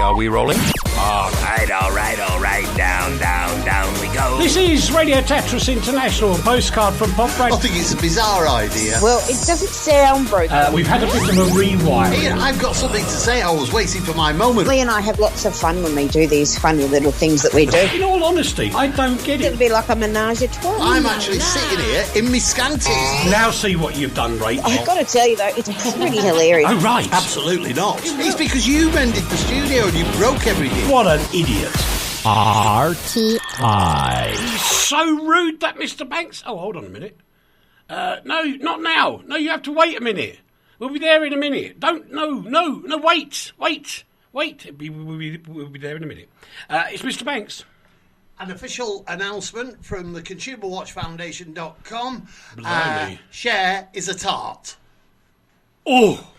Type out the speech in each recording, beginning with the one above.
are we rolling? All right. Down we go. This is Radio Tetris International, Postcard from Poprad. I think it's a bizarre idea. Well, it doesn't sound broken. We've had a bit of a rewind. Ian, I've got something to say. I was waiting for my moment. Lee and I have lots of fun when we do these funny little things that we do. In all honesty, I don't get It'll it. be like a menage a trois. I'm actually sitting here in my scanties. Now see what you've done, Rachel. I've got to tell you, though, it's pretty hilarious. Oh, right. Absolutely not. It's because you mended the studio and you broke everything. What an idiot. RTI. He's so rude, that Mr. Banks. Oh, hold on a minute. No, not now. No, you have to wait a minute. We'll be there in a minute. No, wait. We'll be there in a minute. It's Mr. Banks. An official announcement from the ConsumerWatchFoundation.com. Blimey. Cher is a tart. Oh,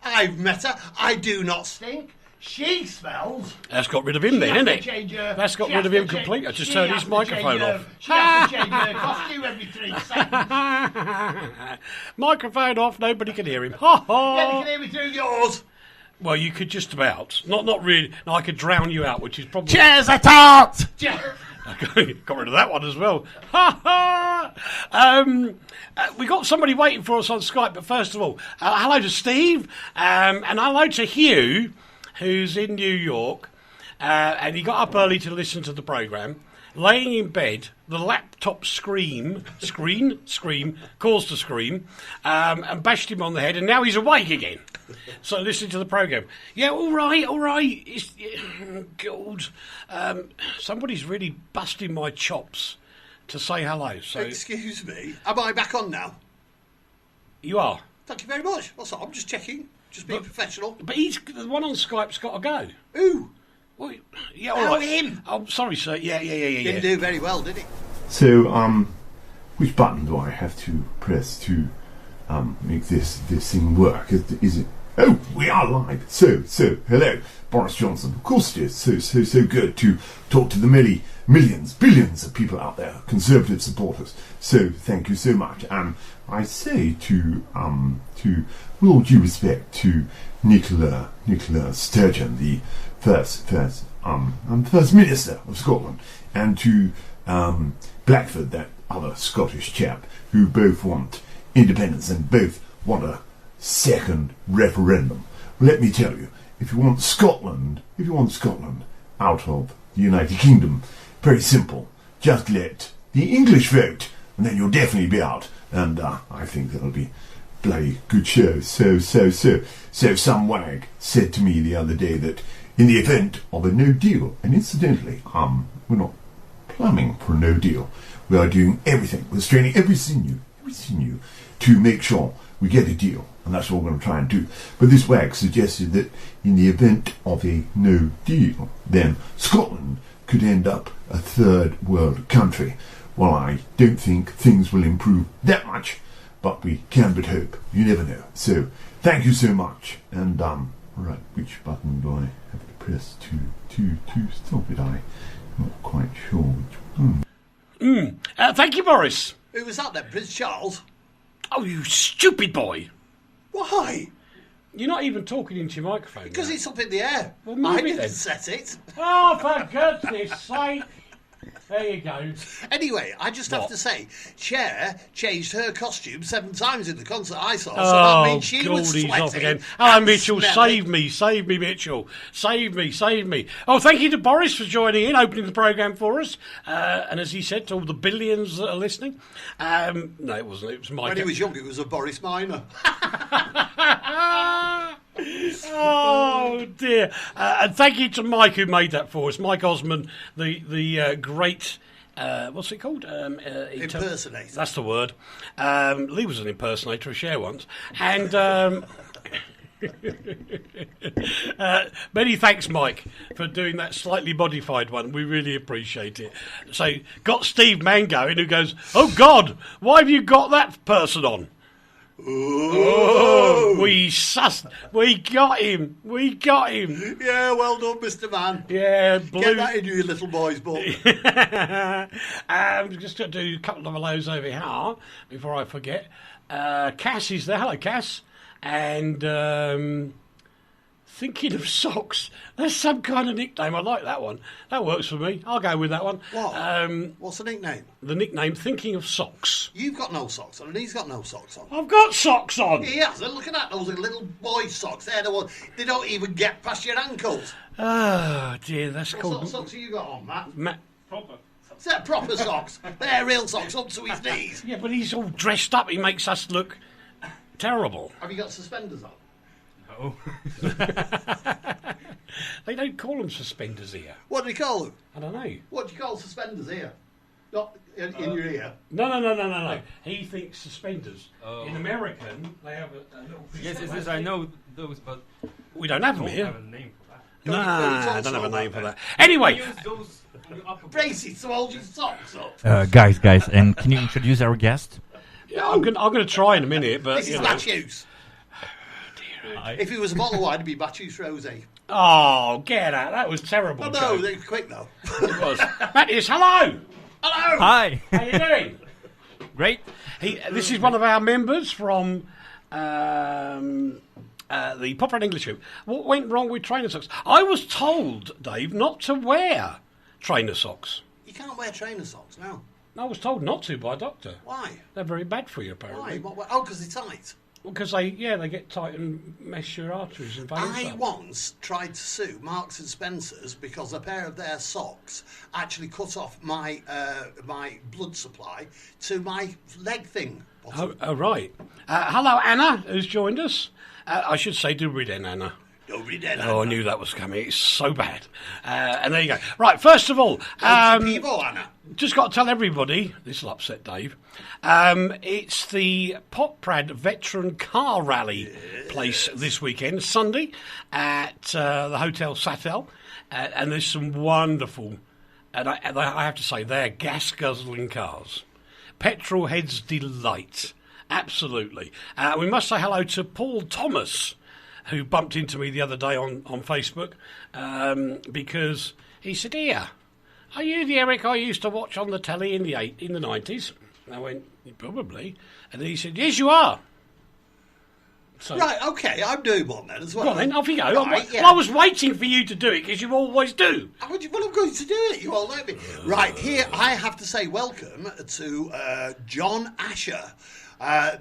I've met her. I do not stink. She smells. that's got rid of him then, isn't it? That's got rid of him completely. I just turned his microphone off. She has to change her costume every 3 seconds. Microphone off, nobody can hear him. Ha ha. Yeah, you can hear me through yours. Well, you could just about. Not really. No, I could drown you out, which is probably... Cher's a tart. Got rid of that one as well. Ha ha! We got somebody waiting for us on Skype, but first of all, hello to Steve, and hello to Hugh, who's in New York, and he got up early to listen to the programme. Laying in bed, the laptop scream, caused to scream, and bashed him on the head, and now he's awake again. So listening to the programme. Yeah, all right. It's, God, somebody's really busting my chops to say hello. So Excuse me. Am I back on now? you are. Thank you very much. What's up? I'm just checking. Just being professional. But the one on Skype's got to go. Ooh. Well, yeah, all right. him. Oh, sorry, sir. Yeah. Didn't do very well, did he? So, which button do I have to press to make this thing work? Is it? Oh, we are live. So, hello, Boris Johnson. Of course it is. So good to talk to the millions, billions of people out there, Conservative supporters. So, thank you so much. And I say to with all due respect to Nicola Sturgeon, the first Minister of Scotland, and to Blackford, that other Scottish chap, who both want independence and both want a second referendum. Let me tell you, if you want Scotland out of the United Kingdom, very simple. Just let the English vote, and then you'll definitely be out. And I think that'll be bloody good show. So some wag said to me the other day that in the event of a no deal, and incidentally, we're not plumbing for a no deal. We are doing everything. We're straining every sinew to make sure we get a deal, and that's what we're going to try and do. But this wag suggested that in the event of a no deal, then Scotland could end up a third world country. Well, I don't think things will improve that much, but we can but hope. You never know. So, thank you so much. And, right, which button do I have to press to stop it? I'm not quite sure which one. Thank you, Boris. Who was that then? Prince Charles? Oh, you stupid boy. Why? You're not even talking into your microphone. Because now. it's up in the air. Well, move I it didn't then. set it. Oh, for goodness sake. There you go. Anyway, I just have to say, Cher changed her costume 7 times in the concert I saw, so Oh, that means she was God, he's sweating. off again. Hello, and Mitchell. smelling. Save me, Mitchell. Save me. Oh, thank you to Boris for joining in, opening the programme for us. And as he said, to all the billions that are listening. No, it wasn't. It was Mike. When he was young, it was a Boris Minor. Oh dear! And thank you to Mike who made that for us. Mike Osmond, the great. What's it called? Impersonator. That's the word. Lee was an impersonator of Cher once, and many thanks, Mike, for doing that slightly modified one. We really appreciate it. So, got Steve Mango in who goes, "Oh God, why have you got that person on?" Oh, we got him. Yeah, well done, Mr. Man. Yeah, Get that into your little boy's book. I'm just going to do a couple of hellos over here before I forget. Cass is there. Hello, Cass. And Thinking of socks. That's some kind of nickname. I like that one. That works for me. I'll go with that one. What? What's the nickname? The nickname Thinking of Socks. You've got no socks on, and he's got no socks on. I've got socks on. He has. Look at that. Those are little boy socks. They're the ones. They don't even get past your ankles. Oh, dear. That's What called... sort of socks have you got on, Matt? Proper. They're proper socks. They're real socks up to his knees. Yeah, but he's all dressed up. He makes us look terrible. Have you got suspenders on? No. They don't call them suspenders here. What do you call them? I don't know. What do you call suspenders here? Not in your ear. No. He thinks suspenders. In American, they have a little... Yes, I know those, but We don't have them don't here. have a name for that. Nah, I don't have a name for that. Anyway, Use those on your upper Braces to hold your socks up. Guys, and can you introduce our guest? yeah, I'm going to try in a minute, but... This is you know. Matthews. If it was a bottle of wine, it'd be Matthews Rosé. Oh, get out. That was terrible. Oh, no, Joe. they're quick, though. It was. Matthews, hello. Hello! Hi. How you doing? Great. This is one of our members from the Poprad English Group. What went wrong with trainer socks? I was told, Dave, not to wear trainer socks. You can't wear trainer socks, no. I was told not to by a doctor. Why? They're very bad for you, apparently. Why? Oh, because they're tight. Because they get tight and mess your arteries and veins I up. once tried to sue Marks and Spencer's because a pair of their socks actually cut off my my blood supply to my leg thing. Oh, right. Hello, Anna, who's joined us. I should say, do read in, Anna. Nobody did. Oh, I knew that was coming. It's so bad. And there you go. Right, first of all, People, Anna. just got to tell everybody, this will upset Dave, it's the Poprad Veteran Car Rally place this weekend, Sunday, at the Hotel Satel. And there's some wonderful, and I have to say, they're gas-guzzling cars. Petrol heads delight. Absolutely. We must say hello to Paul Thomas, who bumped into me the other day on Facebook, because he said, "Here, are you the Eric I used to watch on the telly in the 90s?" And I went, "Probably." And then he said, "Yes, you are." So, Right, okay, I'm doing one then as well. go on then, off you go. Right, Well, I was waiting for you to do it, because you always do. Well, I'm going to do it. You all let me. Right, here I have to say welcome to John Asher,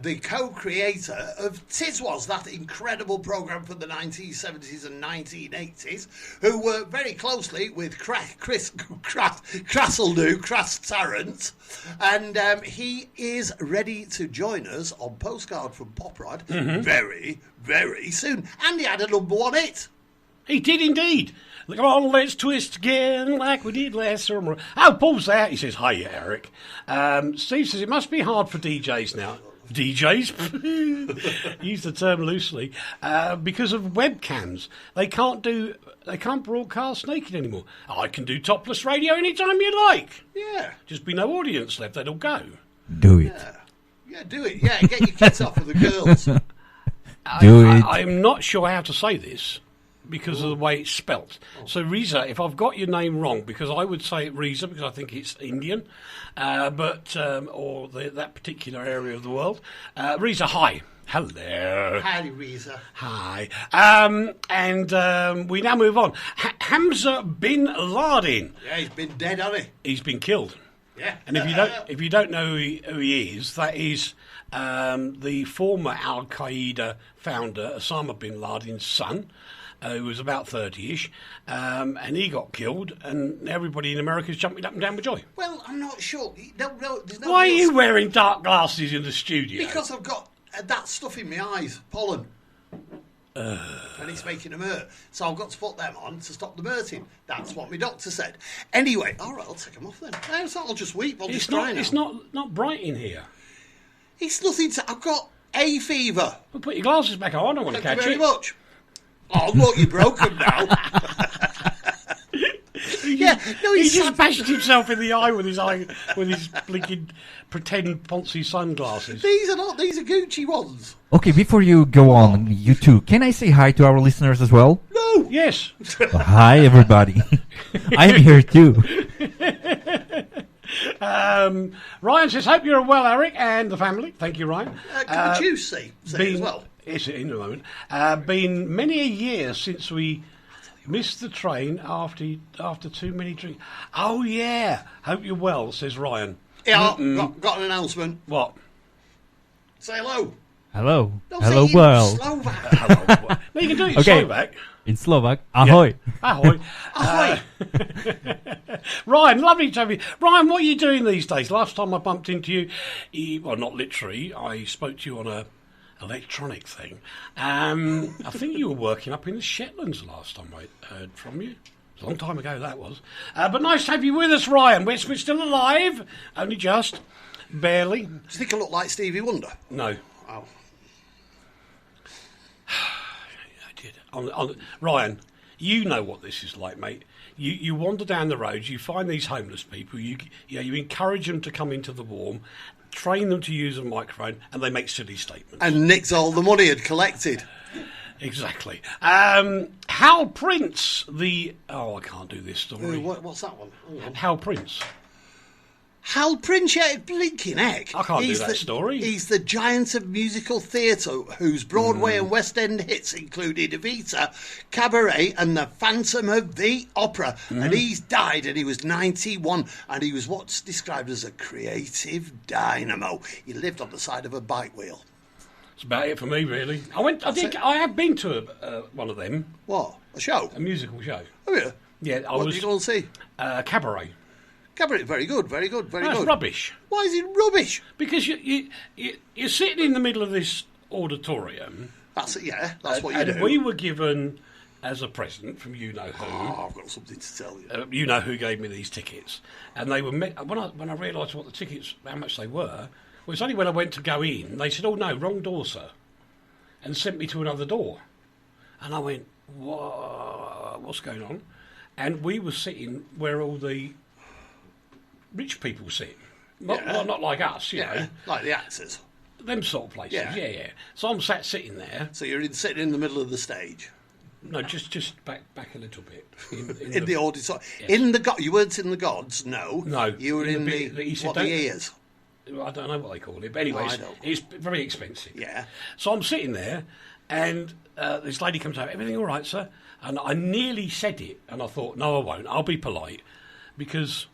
the co-creator of Tiswas, that incredible programme from the 1970s and 1980s, who worked very closely with Crass Tarrant, and he is ready to join us on Postcard from Poprad very, very soon. And he had a #1 hit. He did indeed. Come on, let's twist again like we did last summer. Oh, Paul's there. He says, "Hi, Eric." Steve says, "It must be hard for DJs now." DJs? Use the term loosely. Because of webcams. They can't broadcast naked anymore. I can do topless radio anytime you like. Yeah. Just be no audience left. They'll go. Do it. Yeah, do it. Yeah, get your kids off with the girls. Do it. I'm not sure how to say this, because of the way it's spelt. So, Riza, if I've got your name wrong, because I would say it Riza because I think it's Indian, or that particular area of the world. Riza, hi. Hello. Howdy, Reza. Hi. And we now move on. Hamza bin Laden. Yeah, he's been dead, hasn't he? He's been killed. Yeah. And if you don't know who he is, that is the former Al Qaeda founder, Osama bin Laden's son. Who was about 30-ish, and he got killed, and everybody in America is jumping up and down with joy. Well, I'm not sure. There's no Why are real you wearing dark glasses in the studio? Because I've got that stuff in my eyes, pollen. And it's making them hurt. So I've got to put them on to stop them hurting. That's what my doctor said. Anyway, all right, I'll take them off then. No, it's not, I'll just weep. I'll just cry now. It's not bright in here. It's nothing to... I've got hay fever. Well, put your glasses back on. I don't want to Thank catch you very it. much. Oh, look, you broke them now. Yeah, no, He he's just bashed himself in the eye with his blinking pretend Ponzi sunglasses. These are Gucci ones. Okay, before you go on, you two, can I say hi to our listeners as well? No. Yes. Hi, everybody. I'm here too. Ryan says, "Hope you're well, Eric, and the family." Thank you, Ryan. Can the juice say it as well? Is it in the moment? Been many a year since we missed the train after too many drinks. Oh yeah, hope you're well, says Ryan. Yeah, got an announcement. What? Say hello. Hello. Don't Hello, say it in world. Slovak. No, you can do it in Okay. Slovak. In Slovak, ahoy. Ahoy. Ahoy. Ryan, lovely to have you. Ryan, what are you doing these days? Last time I bumped into you, well, not literally, I spoke to you on a electronic thing. I think you were working up in the Shetlands last time I heard from you. It was a long time ago, that was. But nice to have you with us, Ryan. We're still alive, only just. Barely. Do you think I look like Stevie Wonder? No. Oh. I did. Ryan, you know what this is like, mate. You wander down the roads, you find these homeless people, you encourage them to come into the warm, train them to use a microphone, and they make silly statements. And nicked all the money had collected. Exactly. Hal Prince, I can't do this story. What's that one? Hang on. Hal Prince. Hal Prince, yeah, blinking heck. I can't do that story. He's the giant of musical theatre whose Broadway and West End hits included Evita, Cabaret and The Phantom of the Opera. And he's died and he was 91 and he was what's described as a creative dynamo. He lived on the side of a bike wheel. That's about it for me, really. I have been to one of them. What? A show? A musical show. Oh, yeah. Yeah, What did you go and see? Cabaret. Cabaret, very good, very good, very That's good. rubbish. Why is it rubbish? Because you're sitting in the middle of this auditorium. That's what you and do. we were given as a present from you know who. Oh, I've got something to tell you. You know who gave me these tickets, and they were when I realised what the tickets, how much they were. Well, it's only when I went to go in, they said, "Oh no, wrong door, sir," and sent me to another door. And I went, "What's going on?" And we were sitting where all the rich people sit. Not like us, you know. Like the actors. Them sort of places, yeah. So I'm sitting there. So you're sitting in the middle of the stage? No, just back a little bit. In the auditorium? Yes. In the you weren't in the gods, no. No. You were in the ears? I don't know what they call it, but anyway, it's very expensive. Yeah. So I'm sitting there, and this lady comes out, "Everything all right, sir?" And I nearly said it, and I thought, no, I won't. I'll be polite, because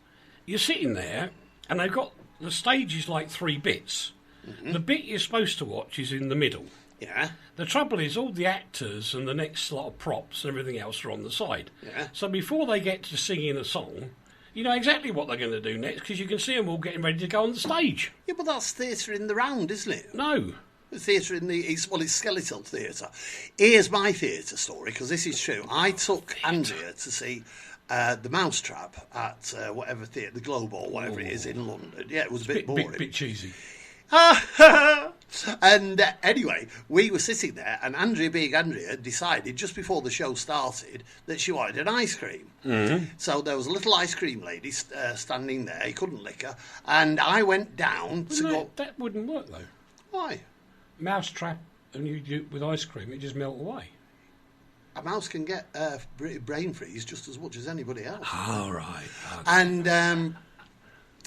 you're sitting there, and they've got the stage is like 3 bits. Mm-hmm. The bit you're supposed to watch is in the middle. Yeah. The trouble is, all the actors and the next lot of props and everything else are on the side. Yeah. So before they get to singing a song, you know exactly what they're going to do next, because you can see them all getting ready to go on the stage. Yeah, but that's theatre in the round, isn't it? No. Theatre in the it's skeletal theatre. Here's my theatre story, because this is true. I took Andrea to see the Mousetrap at whatever theatre, the Globe or whatever it is in London. Yeah, it was a bit boring. Bit cheesy. And anyway, we were sitting there, and Andrea, being Andrea, decided just before the show started that she wanted an ice cream. Mm-hmm. So there was a little ice cream lady standing there. He couldn't lick her, and I went down to go. That wouldn't work though. Why? Mousetrap, and you do with ice cream, it just melt away. A mouse can get brain freeze just as much as anybody else. All right. And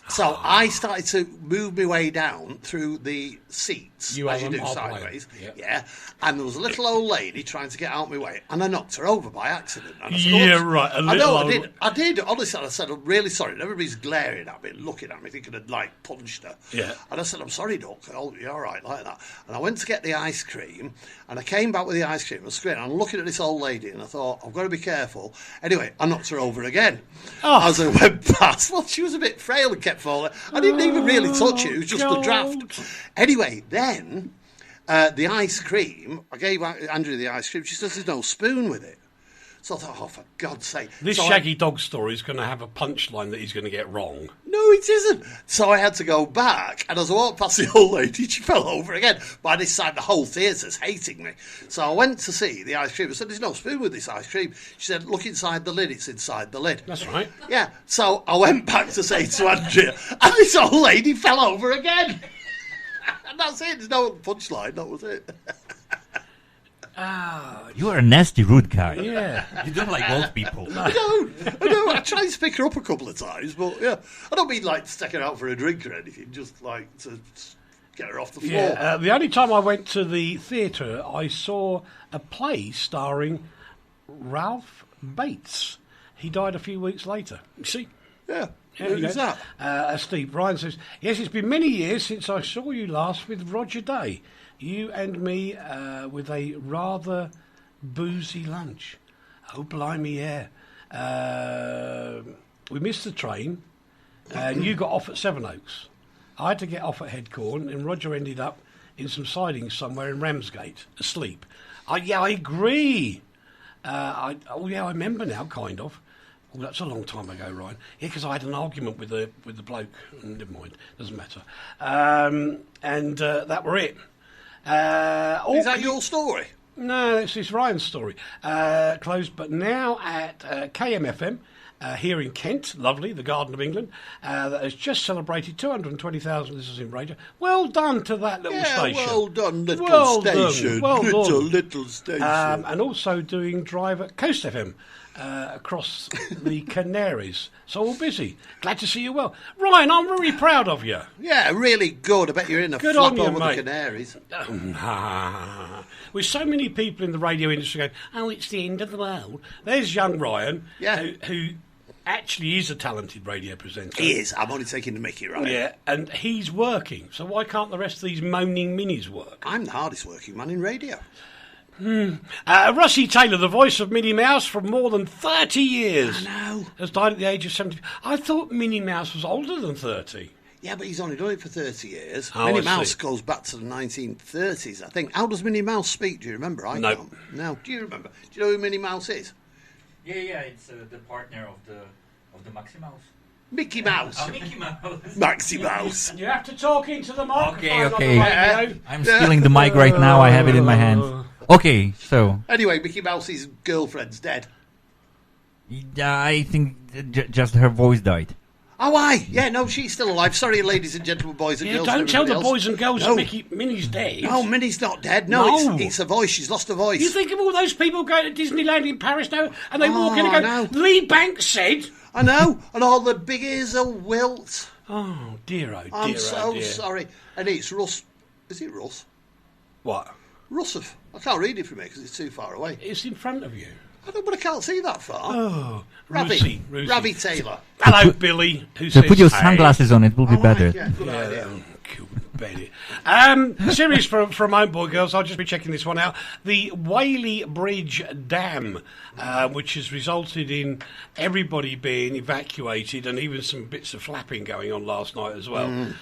so I started to move my way down through the seats, as you do sideways. Yeah. And there was a little old lady trying to get out my way, and I knocked her over by accident. And I said, right. I did. Honestly, I said, I'm really sorry. And everybody's glaring at me, looking at me, thinking I'd punched her. Yeah. And I said, I'm sorry, Doc. Oh, you're all right, like that. And I went to get the ice cream, and I came back with the ice cream. And I'm looking at this old lady, and I thought, I've got to be careful. Anyway, I knocked her over again as I went past. Well, she was a bit frail and kept falling. I didn't even really touch it. It was just the draft. Anyway, then the ice cream, I gave Andrea the ice cream. She says there's no spoon with it. So I thought, oh, for God's sake. This Shaggy Dog story is going to have a punchline that he's going to get wrong. No, it isn't. So I had to go back, and as I walked past the old lady, she fell over again. By this time, the whole theatre's hating me. So I went to see the ice cream. I said, there's no spoon with this ice cream. She said, look inside the lid. It's inside the lid. That's right. Yeah. So I went back to say to Andrea, and this old lady fell over again. And that's it. There's no punchline. That was it. You are a nasty, rude guy. Yeah. You don't like old people. I know. I tried to pick her up a couple of times, but yeah. I don't mean to take her out for a drink or anything, just to Get her off the floor. Yeah, the only time I went to the theatre, I saw a play starring Ralph Bates. He died a few weeks later. You see? Yeah. Who's that? Steve Ryan says, yes, it's been many years since I saw you last with Roger Day. You and me with a rather boozy lunch. Oh, blimey, yeah. We missed the train, and you got off at Sevenoaks. I had to get off at Headcorn, and Roger ended up in some sidings somewhere in Ramsgate, asleep. I agree. I remember now, kind of. Oh, that's a long time ago, Ryan. Yeah, because I had an argument with the bloke. Never mind, doesn't matter. And that were it. Is that your story? No, it's Ryan's story. Closed, but now at KMFM. Here in Kent, lovely, the Garden of England, that has just celebrated 220,000 listeners in radio. Well done to that little station. Well done, little station. Little station. And also doing drive at Coast FM across the Canaries. So all busy. Glad to see you well. Ryan, I'm really proud of you. Yeah, really good. I bet you're in a Good flap on you, over mate. the Canaries. With so many people in the radio industry going, oh, it's the end of the world. There's young Ryan, who actually is a talented radio presenter. He is. I'm only taking the mickey, right? Yeah, and he's working. So why can't the rest of these moaning minis work? I'm the hardest working man in radio. Russie Taylor, the voice of Minnie Mouse for more than 30 years. I know. Has died at the age of 70. I thought Minnie Mouse was older than 30. Yeah, but he's only done it for 30 years. Oh, Minnie I Mouse see. goes back to the 1930s, I think. How does Minnie Mouse speak? Do you remember? I No. don't. No. Do you remember? Do you know who Minnie Mouse is? Yeah, it's the partner of the Maxi Mouse. Mickey Mouse. Mickey Mouse. Maxi Mouse. You have to talk into the microphone. Okay. On the radio. I'm stealing the mic right now. I have it in my hands. Okay, so Anyway, Mickey Mouse's girlfriend's dead. I think just her voice died. Oh, aye. Yeah, no, she's still alive. Sorry, ladies and gentlemen, boys and Yeah, girls. don't and tell the everybody boys and girls No. that Minnie's dead. No, Minnie's not dead. No, No. It's a voice. She's lost a voice. You think of all those people going to Disneyland in Paris now, and they walk in and go, no. Lee Banks said... I know. And all the big ears are wilt. Oh, dear, oh, dear, I'm oh, so dear. sorry. And it's Russ. Is it Russ? What? Russov. I can't read it from here because it's too far away. It's in front of you. I know, but I can't see that far. Oh, Ravi. Russie. Ravi Taylor. Hello, Billy. Who So says, put your hey. sunglasses on. It will be Oh, better. Yeah, good idea. Cool, Betty. Series from Own Boy Girls. I'll just be checking this one out. The Whaley Bridge Dam, which has resulted in everybody being evacuated and even some bits of flapping going on last night as well.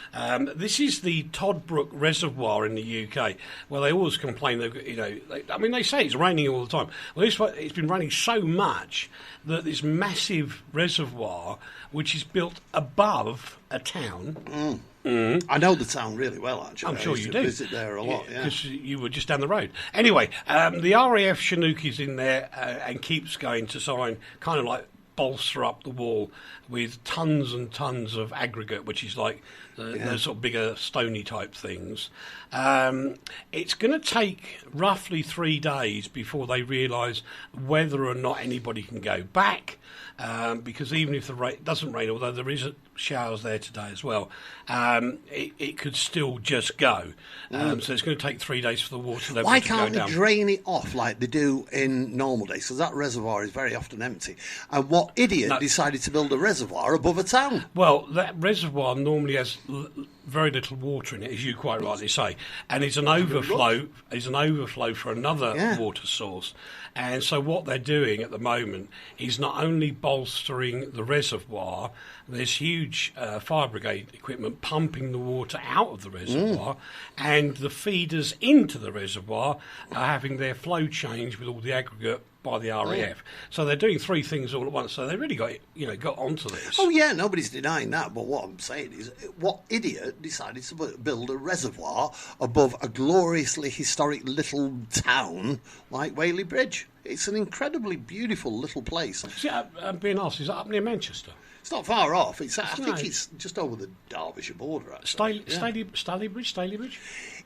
This is the Toddbrook Reservoir in the UK, where they always complain. They say it's raining all the time. Well, it's been raining so much that this massive reservoir, which is built above a town. I know the town really well, actually. I'm sure I used you to do. visit there a lot, yeah. Because you were just down the road. Anyway, the RAF Chinook is in there and keeps going to try and kind of like bolster up the wall with tons and tons of aggregate, which is like the sort of bigger stony type things. It's going to take roughly 3 days before they realise whether or not anybody can go back. Because even if the rain doesn't rain, although there is showers there today as well, it could still just go. So it's going to take 3 days for the water level Why to go can't they down. drain it off like they do in normal days? Because that reservoir is very often empty. And what idiot decided to build a reservoir above a town? Well, that reservoir normally has very little water in it, as you quite rightly say, and it's an overflow. It's an overflow for another water source. And so what they're doing at the moment is not only bolstering the reservoir, there's huge fire brigade equipment pumping the water out of the reservoir, and the feeders into the reservoir are having their flow change with all the aggregate by the RAF. So they're doing 3 things all at once. So they really got onto this. Oh, yeah, nobody's denying that. But what I'm saying is, what idiot decided to build a reservoir above a gloriously historic little town like Whaley Bridge? It's an incredibly beautiful little place. I'm being asked, is that up near Manchester? It's not far off. I think nice. it's just over the Derbyshire border, actually. Staley Bridge?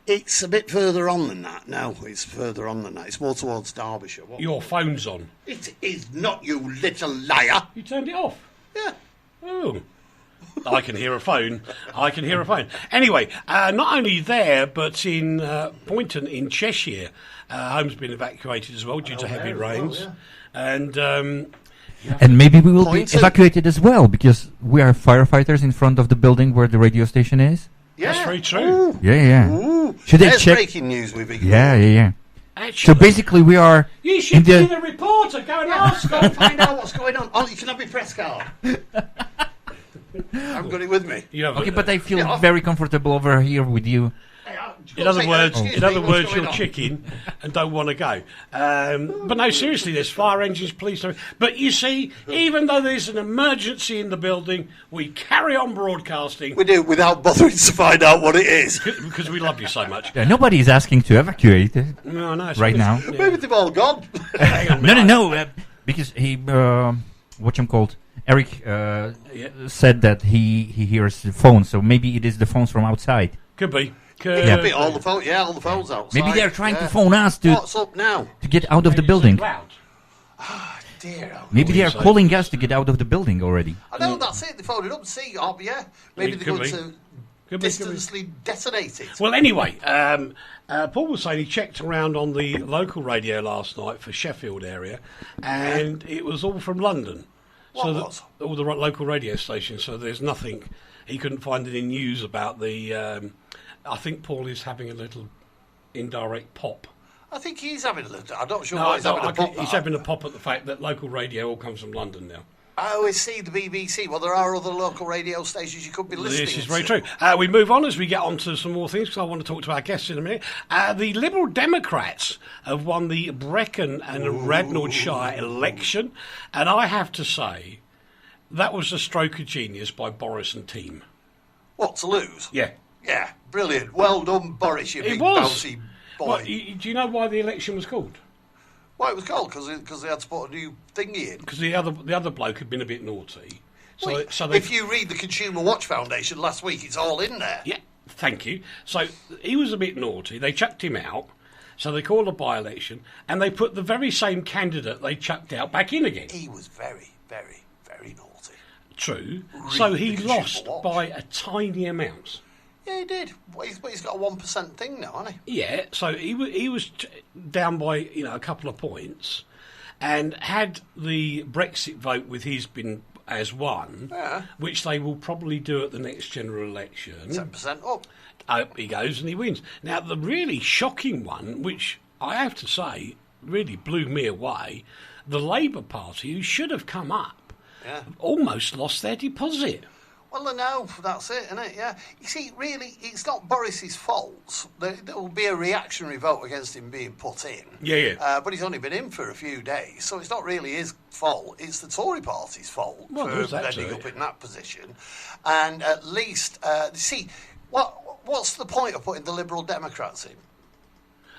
It's a bit further on than that. No, it's further on than that. It's more towards Derbyshire. Your phone's on. It is not, you little liar. You turned it off? Yeah. Oh. I can hear a phone. Anyway, not only there, but in Poynton in Cheshire, home's been evacuated as well due to heavy rains. And maybe we will be Pointed. evacuated as well because we are firefighters in front of the building where the radio station is. Yeah. that's very true. Yeah. Ooh. Should they There's check? breaking news with Igor. Yeah. So Actually, basically, we are you in should be the. the reporter. Go and ask Go her. and find out what's going on. Oh, you can have my press card. I've got it with me. You have Okay, but I feel Yeah. very comfortable over here with you. In other words, what's going you're on? chicken and don't want to go. But no, seriously, there's fire engines, police. But you see, even though there's an emergency in the building, we carry on broadcasting We do without bothering to find out what it is. because we love you so much. Yeah, nobody is asking to evacuate No, no, right now. Maybe they've all gone. No. Because he, called Eric, said that he hears the phone. So maybe it is the phones from outside. Could be. Could be all the phones outside. Maybe they're trying yeah. to phone us to What's up now? get out of the building. Loud. Dear. Oh. Maybe they are calling us to get out of the building already. I know that's it. They phoned it up. See, yeah. Maybe they're Could going be. to Could be. distantly detonate it. Well, anyway, Paul was saying he checked around on the local radio last night for Sheffield area, and it was all from London. What was? All the local radio stations. So there's nothing. He couldn't find any news about the. I think Paul is having a little indirect pop. I think he's having a little. I'm not sure No, why he's having a pop. he's having a pop at the fact that local radio all comes from London now. I always see the BBC. Well, there are other local radio stations you could be listening to. This is very true. We move on as we get on to some more things because I want to talk to our guests in a minute. The Liberal Democrats have won the Brecon and Radnordshire election, and I have to say that was a stroke of genius by Boris and team. What, to lose? Yeah. Yeah, brilliant. Well done, Boris, you It big was. bouncy boy. Well, do you know why the election was called? Why it was called? Because they had to put a new thingy in. Because the other bloke had been a bit naughty. Wait, So they if you read the Consumer Watch Foundation last week, it's all in there. Yeah, thank you. So he was a bit naughty. They chucked him out. So they called a by-election, and they put the very same candidate they chucked out back in again. He was very, very, very naughty. True. Read So the he Consumer lost Watch. by a tiny amount. Yeah, he did. But he's got a 1% thing now, hasn't he? Yeah. So he was down by a couple of points, and had the Brexit vote with his been as one, Yeah. which they will probably do at the next general election. 10% up. Up he goes and he wins. Now, the really shocking one, which I have to say really blew me away, the Labour Party, who should have come up, Yeah. almost lost their deposit. Well, I know, that's it, isn't it? Yeah. You see, really, it's not Boris's fault. There will be a reactionary vote against him being put in. Yeah. But he's only been in for a few days, so it's not really his fault. It's the Tory party's fault Well, for there's that ending to up it. in that position. And at least, see, what's the point of putting the Liberal Democrats in?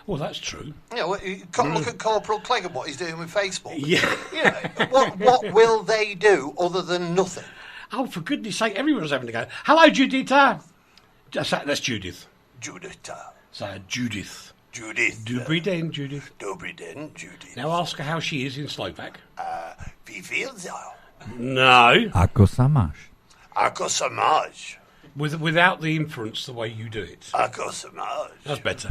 Well, that's true. You know, look at Corporal Clegg and what he's doing with Facebook. Yeah. You know, what will they do other than nothing? Oh, for goodness sake, everyone's having to go. Hello, Judita. That's Judith. Judith. So, Judith. Judith. Dobrý den, Judith. Dobrý den, Judith. Now ask her how she is in Slovak. Wie viel za? No. Ako sa máš? Ako sa máš? Without the inference the way you do it. Ako sa máš? That's better.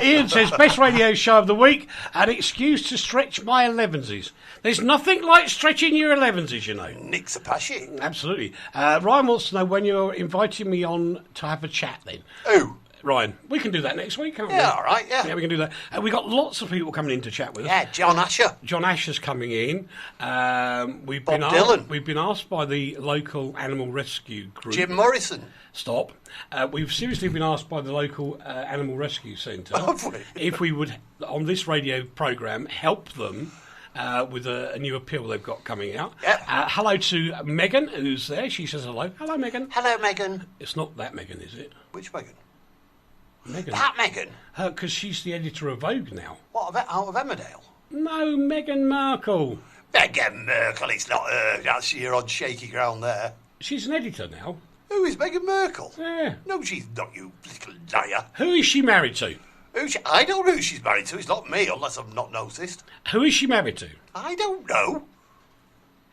Ian says, best radio show of the week, an excuse to stretch my 11s. There's nothing like stretching your 11s, you know. Nick Sapashi. Absolutely. Ryan wants to know when you're inviting me on to have a chat then. Oh. Ryan, we can do that next week, can't we? Yeah, all right, yeah. Yeah, we can do that. We've got lots of people coming in to chat with us. Yeah, John Asher. John Asher's coming in. We've Bob been Dylan. We've been asked by the local animal rescue group. Jim Morrison. Stop. We've seriously been asked by the local animal rescue centre Have we? if we would, on this radio programme, help them with a new appeal they've got coming out. Yep. Hello to Megan, who's there. She says hello. Hello, Megan. Hello, Megan. It's not that Megan, is it? Which Megan? Megan. That Megan? Because she's the editor of Vogue now. What, out of Emmerdale? No, Meghan Markle. Meghan Merkel, it's not her. That's you're on shaky ground there. She's an editor now. Who is Meghan Merkel? Yeah. No, she's not, you little liar. Who is she married to? I don't know who she's married to. It's not me, unless I've not noticed. Who is she married to? I don't know.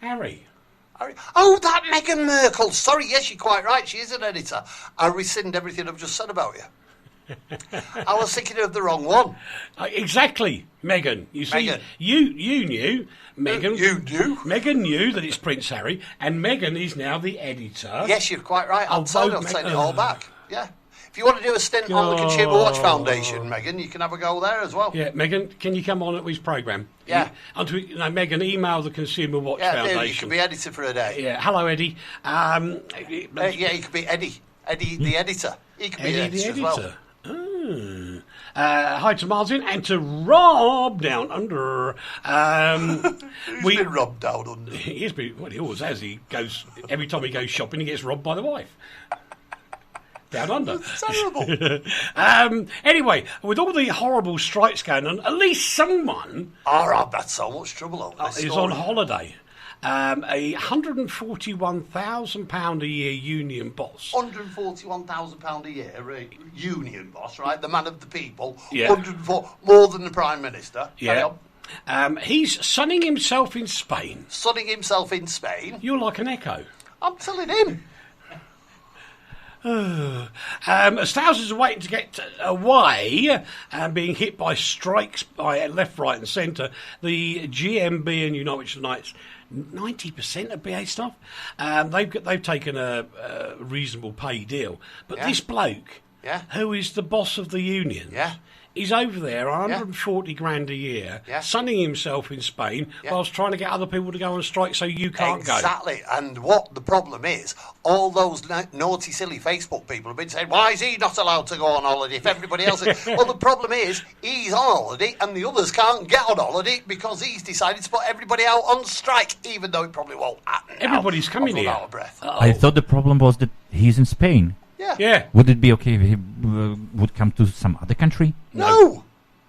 Harry. Oh, that Meghan Markle. Sorry, yes, you're quite right. She is an editor. I rescind everything I've just said about you. I was thinking of the wrong one. Exactly, Meghan. You see, Meghan. you knew, Meghan. You knew? Meghan knew that it's Prince Harry, and Meghan is now the editor. Yes, you're quite right. I'll take it all back. Yeah. If you want to do a stint on the God. Consumer Watch Foundation, Meghan, you can have a go there as well. Yeah, Meghan, can you come on at his programme? Yeah. Meghan, email the Consumer Watch Yeah, Foundation. you can be editor for a day. Yeah, hello, Eddie. Yeah, you could be Eddie. Eddie, the editor. He could be Eddie the editor editor. as well. Hi to Martin and to Rob down under. He's been robbed down under. He always has. He goes every time he goes shopping, he gets robbed by the wife. Down under. Terrible. Anyway, with all the horrible strikes going on, at least someone I've had so much trouble over this is story. on holiday. A £141,000 a year union boss. £141,000 a year, union boss, right? The man of the people. Yeah. 104, more than the Prime Minister. Carry Yeah. on. He's sunning himself in Spain. Sunning himself in Spain. You're like an echo. I'm telling him. As thousands are waiting to get away and being hit by strikes by left, right, and centre, the GMB and Norwich Knights, 90% of BA staff, they've taken a reasonable pay deal. But Yeah. this bloke, Yeah. who is the boss of the union, Yeah. he's over there, 140 grand a year, Yeah. sunning himself in Spain Yeah. whilst trying to get other people to go on strike so you can't go. Exactly. And what the problem is, all those naughty, silly Facebook people have been saying, why is he not allowed to go on holiday if everybody else is? Well, the problem is, he's on holiday and the others can't get on holiday because he's decided to put everybody out on strike, even though it probably won't happen. Everybody's coming I'm here. out of breath. I thought the problem was that he's in Spain. Yeah. Yeah. Would it be okay if he would come to some other country? No.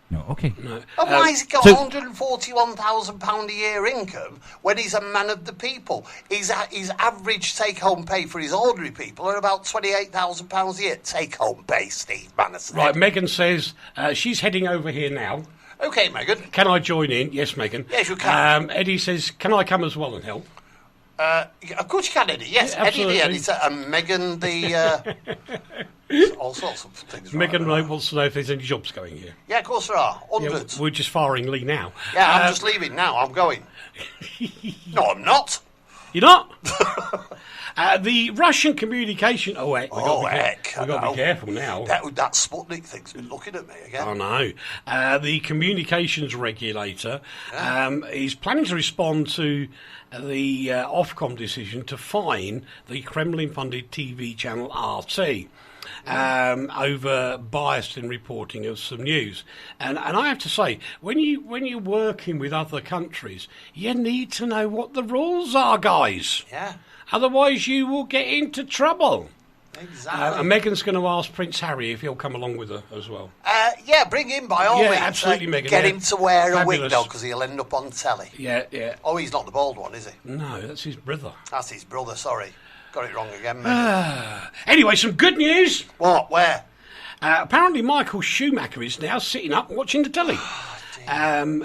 No, okay. And why has he got so- £141,000 a year income when he's a man of the people? His average take-home pay for his ordinary people are about £28,000 a year. Take-home pay, Steve Bannister. Right, Megan says she's heading over here now. Okay, Megan. Can I join in? Yes, Megan. Yes, you can. Eddie says, can I come as well and help? Of course you can, Eddie. Yes, Yeah, Eddie absolutely. the editor and Megan the... all sorts of things. Megan right. wants to know if there's any jobs going here. Yeah, of course there are. Yeah, Hundreds. we're just firing Lee now. Yeah, I'm just leaving now. I'm going. No, I'm not. You're not? The Russian communication... Oh, heck. We've heck. got to be careful now. That Sputnik thing's been looking at me again. I know. The communications regulator is planning to respond to the Ofcom decision to fine the Kremlin-funded TV channel RT over bias in reporting of some news. And I have to say, when you're working with other countries, you need to know what the rules are, guys. Yeah, Otherwise, you will get into trouble. exactly. And Meghan's going to ask Prince Harry if he'll come along with her as well. Yeah, bring him by all Yeah, means. absolutely, Megan, Get yeah. him to wear a wig, Fabulous. though, because he'll end up on telly. Yeah, yeah. Oh, he's not the bald one, is he? No, that's his brother. That's his brother, sorry. Got it wrong again, Megan. Anyway, some good news. What? Where? Apparently, Michael Schumacher is now sitting up watching the telly.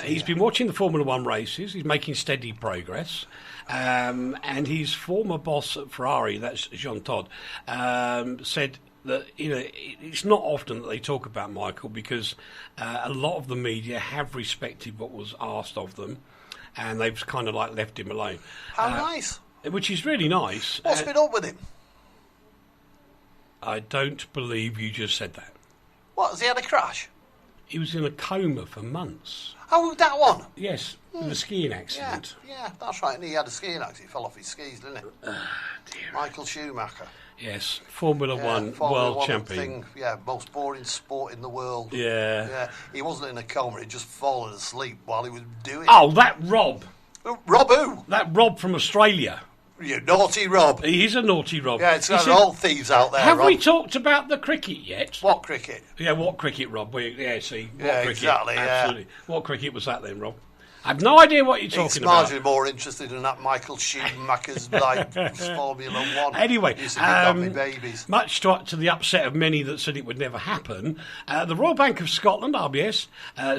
He's been watching the Formula One races. He's making steady progress. And his former boss at Ferrari, that's Jean Todt, said that it's not often that they talk about Michael because a lot of the media have respected what was asked of them, and they've kind of like left him alone. How nice. Which is really nice. What's been up with him? I don't believe you just said that. What, has he had a crash? He was in a coma for months. Oh, that one? Yes, with a skiing accident. Yeah, that's right. And he had a skiing accident. He fell off his skis, didn't he? Michael Schumacher. Yes, Formula One Formula world One champion. Most boring sport in the world. Yeah. Yeah, he wasn't in a coma. He'd just fallen asleep while he was doing it. Oh, that Rob. Rob who? That Rob from Australia. You naughty Rob. He is a naughty Rob. Yeah, it's He got said, all thieves out there, have Rob. we talked about the cricket yet? What cricket? Yeah, what cricket, Rob? Yeah, see. What Yeah, cricket? exactly, yeah. Absolutely. What cricket was that then, Rob? I have no idea what you're He's talking about. marginally more interested in that Michael Schumacher's like Formula One. Anyway, Used to be dummy babies. much to the upset of many that said it would never happen, the Royal Bank of Scotland, RBS,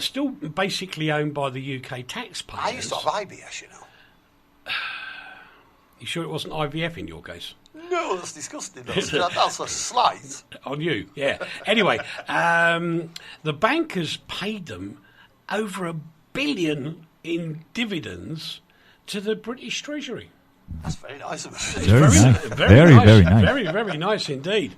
still basically owned by the UK taxpayers. I used to have IBS, you know. You sure it wasn't IVF in your case? No, that's disgusting. That's a slight. On you, yeah. Anyway, the bankers paid them over $1 billion in dividends to the British Treasury. That's very nice of us. Very nice. Very nice. Very nice. Very, very nice indeed.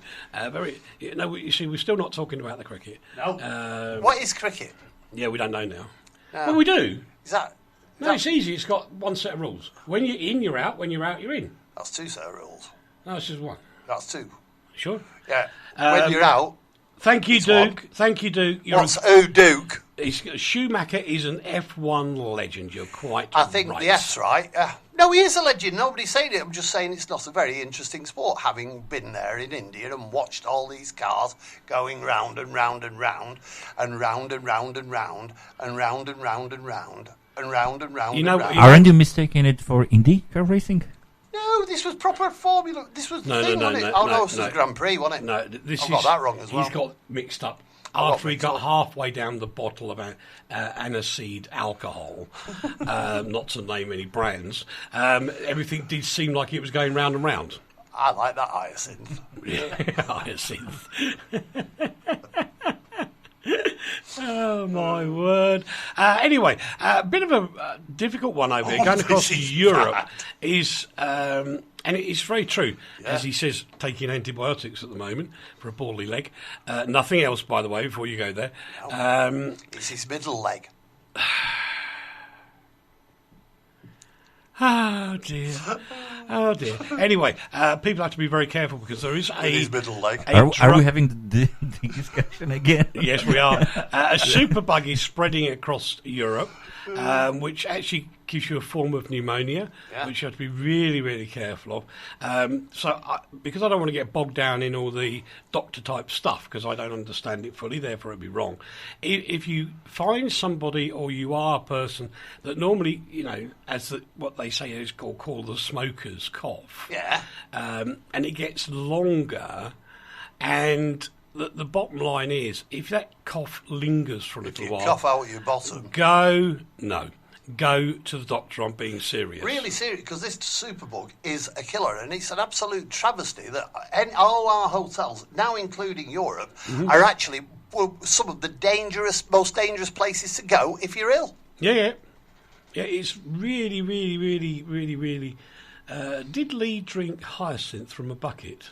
You see, we're still not talking about the cricket. No. What is cricket? Yeah, we don't know now. No. Well, we do. Is that? No, it's easy. It's got one set of rules. When you're in, you're out. When you're out, you're in. That's 2 set of rules. No, it's just one. That's 2. Sure. Yeah. When you're out. Thank you, Duke. One. Thank you, Duke. Duke? Schumacher is an F1 legend. You're quite I think right. the F's right. No, he is a legend. Nobody's saying it. I'm just saying it's not a very interesting sport, having been there in India and watched all these cars going round and round and round and round and round and round and round and round and round and round and round. You know, aren't you mistaking it for Indy car racing? No, this was proper Formula. This was the thing, wasn't it? This was Grand Prix, wasn't it? No, this got that wrong as well. He's got mixed up. After he got halfway down the bottle of aniseed alcohol, not to name any brands, everything did seem like it was going round and round. I like that hyacinth. Hyacinth. Oh, my word. Anyway, a bit of a difficult one over here. Going across Europe is, and it's very true, as he says, taking antibiotics at the moment for a poorly leg. Nothing else, by the way, before you go there. It's his middle leg. Oh, dear. Oh, dear. Anyway, people have to be very careful because there is his middle leg. Are we having the discussion again? Yes, we are. A superbug is spreading across Europe, which actually gives you a form of pneumonia, which you have to be really, really careful of. Because I don't want to get bogged down in all the doctor-type stuff, because I don't understand it fully, therefore it'd be wrong. If you find somebody or you are a person that normally, as what they say is called the smoker's cough, and it gets longer, and the bottom line is, if that cough lingers for a little while... cough out your bottom... Go to the doctor. I'm being serious. Really serious, because this superbug is a killer, and it's an absolute travesty that all our hotels, now including Europe, are actually some of the most dangerous places to go if you're ill. Yeah, it's really, really, really, really, really... did Lee drink hyacinth from a bucket?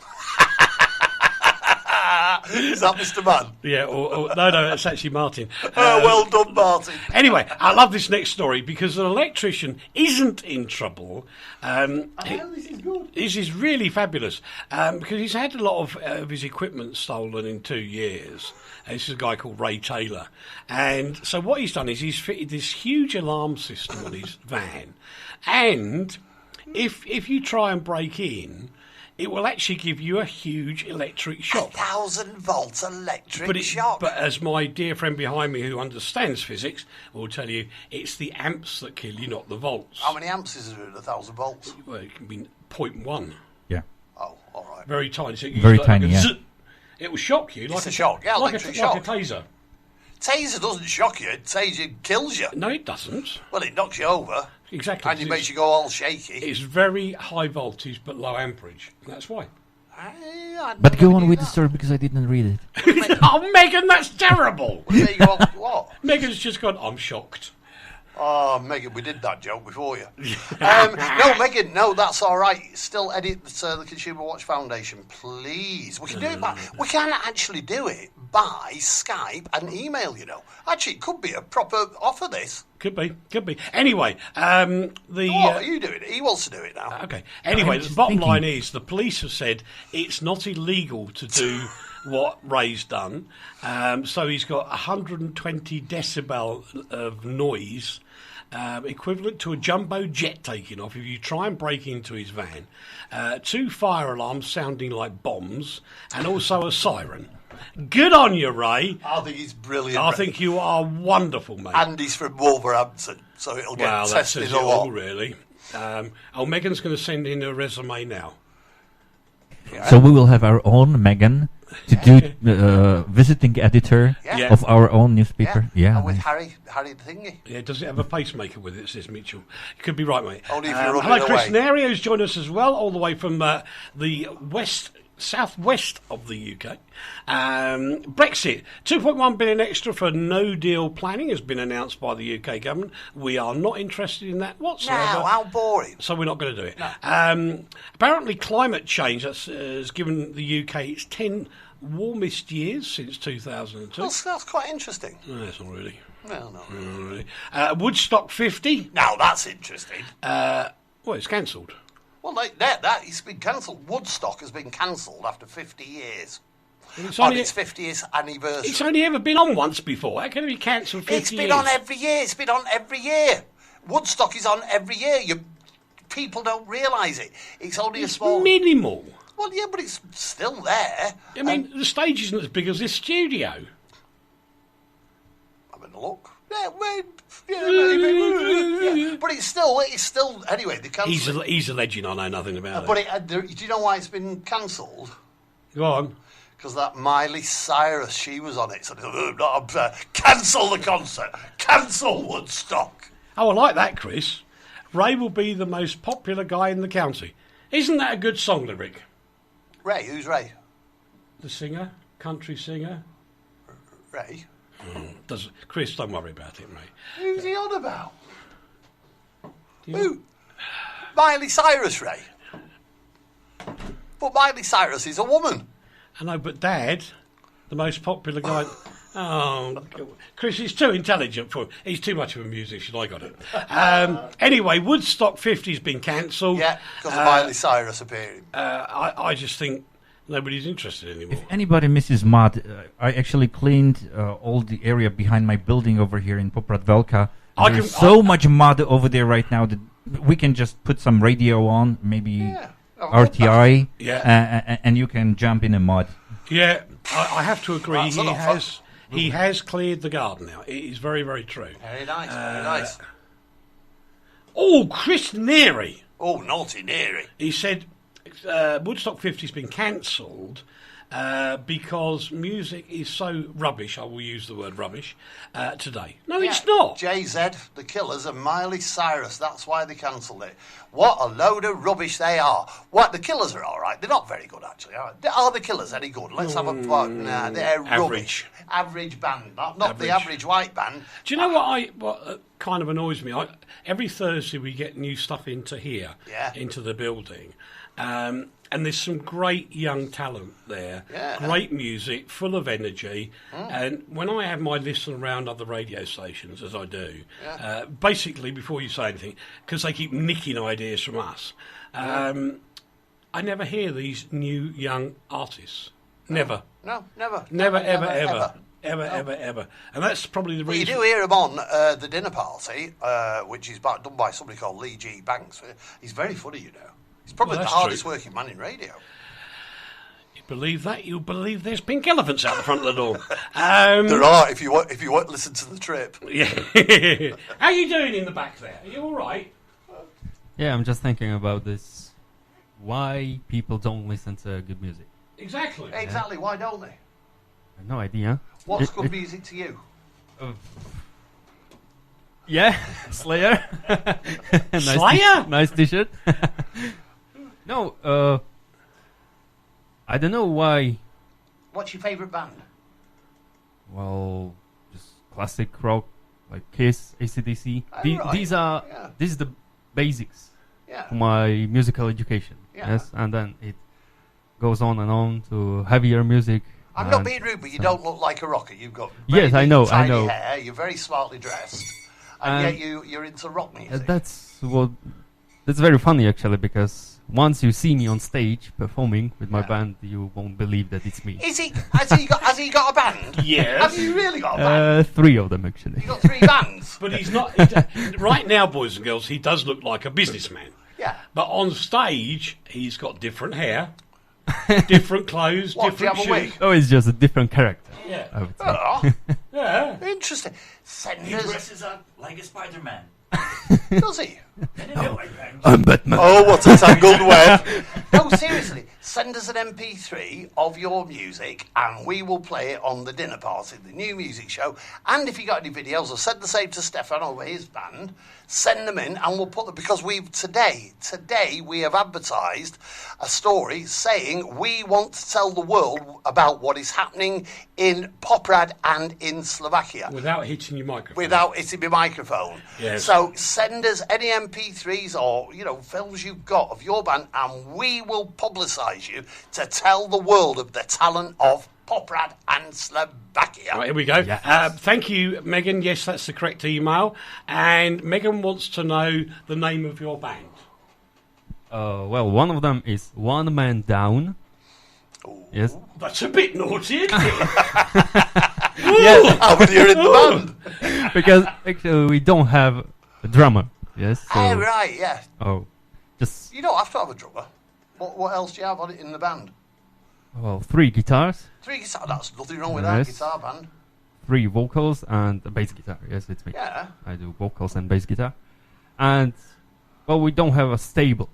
Is that Mr. Mann? Yeah, no, it's actually Martin. Well done, Martin. Anyway, I love this next story because an electrician isn't in trouble. This is good. This is really fabulous because he's had a lot of his equipment stolen in 2 years. This is a guy called Ray Taylor. And so what he's done is he's fitted this huge alarm system on his van. And if you try and break in, it will actually give you a huge electric shock. 1,000-volt electric shock. But as my dear friend behind me who understands physics will tell you, it's the amps that kill you, not the volts. How many amps is there in 1,000 volts? Well, it can be 0.1. Yeah. Oh, all right. Very tiny. So very tiny, yeah. It will shock you. It's a shock, yeah, electric shock. Like a taser. Taser doesn't shock you. Taser kills you. No, it doesn't. Well, it knocks you over. Exactly. And it makes you go all shaky. It's very high voltage but low amperage. That's why. But go on with the story because I didn't read it. Oh, Megan, that's terrible. What? Megan's just gone, I'm shocked. Oh, Megan, we did that joke before you. No, Megan, no, that's all right. Still edit the Consumer Watch Foundation, please. We can do it we can actually do it by Skype and email, Actually, it could be a proper offer, this. Could be. Anyway, what are you doing? He wants to do it now. Okay. Anyway, the bottom line is the police have said it's not illegal to do what Ray's done. So he's got 120 decibel of noise, equivalent to a jumbo jet taking off if you try and break into his van. 2 fire alarms sounding like bombs, and also a siren. Good on you, Ray. I think he's brilliant. I think you are wonderful, mate. And he's from Wolverhampton, so it'll get tested a lot. Really. Megan's going to send in her resume now. So we will have our own Megan to do visiting editor Yeah. of our own newspaper. Yeah, And with nice. Harry the Thingy. Yeah, does it have a pacemaker with it, says Mitchell? You could be right, mate. Only if you're hello, running Chris away. Nario's joined us as well, all the way from the southwest of the UK. Brexit, 2.1 billion extra for no deal planning has been announced by the UK government. We are not interested in that whatsoever. No, how boring. So we're not going to do it. Apparently, climate change has given the UK its 10 warmest years since 2002. That's quite interesting. No, it's not really. Well, no. Not really. Woodstock 50. Now that's interesting. Well, it's cancelled. Well, it's been cancelled. Woodstock has been cancelled after 50 years. It's On only, its 50th anniversary. it's only ever been on once before. How can it be cancelled 50 It's been years? on every year. It's been on every year. Woodstock is on every year. People don't realise it. It's only It's a small. minimal. Well, yeah, but it's still there. I mean, the stage isn't as big as this studio. Having a look. Yeah, maybe. Yeah. But it's still. Anyway, they cancelled. He's a legend. I know nothing about But it. do you know why it's been cancelled? Go on. Because that Miley Cyrus, she was on it. So cancel the concert. Cancel Woodstock. Oh, I like that, Chris. Ray will be the most popular guy in the county. Isn't that a good song lyric? Ray, who's Ray? The singer, country singer. Ray? Chris, don't worry about it, Ray. Who's he on about? Who? Miley Cyrus, Ray. But Miley Cyrus is a woman. I know, but Dad, the most popular guy. Oh, Chris is too intelligent for him. He's too much of a musician. I got it. Anyway, Woodstock 50's been cancelled. Yeah, because of Miley Cyrus appearing. I just think nobody's interested anymore. If anybody misses mud, I actually cleaned all the area behind my building over here in Poprad Velka. There's so much mud over there right now that we can just put some radio on, maybe RTI, and you can jump in the mud. Yeah, I have to agree. That's a lot of fun. He has cleared the garden now. It is very, very true. Very nice, very nice. Oh, Chris Neary. Oh, naughty Neary. He said Woodstock 50's been cancelled because music is so rubbish, I will use the word rubbish, today. No, it's not. Jay-Z, The Killers, and Miley Cyrus. That's why they cancelled it. What a load of rubbish they are. What, The Killers are all right. They're not very good, actually. Are The Killers any good? Let's have a vote. Nah, they're rubbish. Average band. Not the average white band. Do you know what kind of annoys me? Every Thursday we get new stuff into here, into the building. And there's some great young talent there, great music, full of energy. And when I have my listen around other radio stations, as I do, basically before you say anything, because they keep nicking ideas from us, I never hear these new young artists. Never. No, never. Never, ever. And that's probably the reason. You do hear him on The Dinner Party, which is done by somebody called Lee G. Banks. He's very funny, you know. He's probably the hardest working man in radio. You believe that? You'll believe there's pink elephants out the front of the door. There are, if you want to listen to the trip. Yeah. How are you doing in the back there? Are you all right? Yeah, I'm just thinking about this. Why people don't listen to good music? Exactly. Exactly. Why don't they? I have no idea. What's good music to you? Yeah, Slayer. Slayer? Nice t-shirt. No, I don't know why. What's your favourite band? Well, just classic rock, like Kiss, AC/DC. This is the basics for my musical education. Yes, and then it goes on and on to heavier music. I'm not being rude, but you don't look like a rocker. You've got I know. hair. You're very smartly dressed, and yet you're into rock music. That's very funny actually, because once you see me on stage performing with my band, you won't believe that it's me. Has he got a band? Yes. Have you really got a band? 3 of them actually. You got 3 bands. But he's not. Right now, boys and girls, he does look like a businessman. Yeah. But on stage, he's got different hair, different clothes, What, do you different have a shoes. wig? Oh, it's just a different character. Yeah. I would say. Oh, Yeah. interesting. He dresses up like a Spider-Man. Does he? And a white pants. I'm Batman. Oh, what a tangled web. No, seriously. send us an MP3 of your music and we will play it on the dinner party, the new music show. And if you got any videos, or send the same to Stefan over his band, send them in and we'll put them, because today we have advertised a story saying we want to tell the world about what is happening in Poprad and in Slovakia. Without hitting your microphone. Without hitting your microphone. Yes. So send us any MP3s or, films you've got of your band and we will publicise you to tell the world of the talent of Poprad and Slovakia. Right, here we go. Yes. Thank you, Megan. Yes, that's the correct email. And Megan wants to know the name of your band. Well, one of them is One Man Down. Ooh. Yes. That's a bit naughty, isn't it? Yes, how many are in the band? Because actually we don't have a drummer. Yes. So, Oh, right, yeah. Oh, just... You don't have to have a drummer. What else do you have on it in the band? Well, 3 guitars. 3 guitars. That's nothing wrong with that guitar band. 3 vocals and a bass guitar. Yes, it's me. Yeah. I do vocals and bass guitar. And, well, we don't have a stable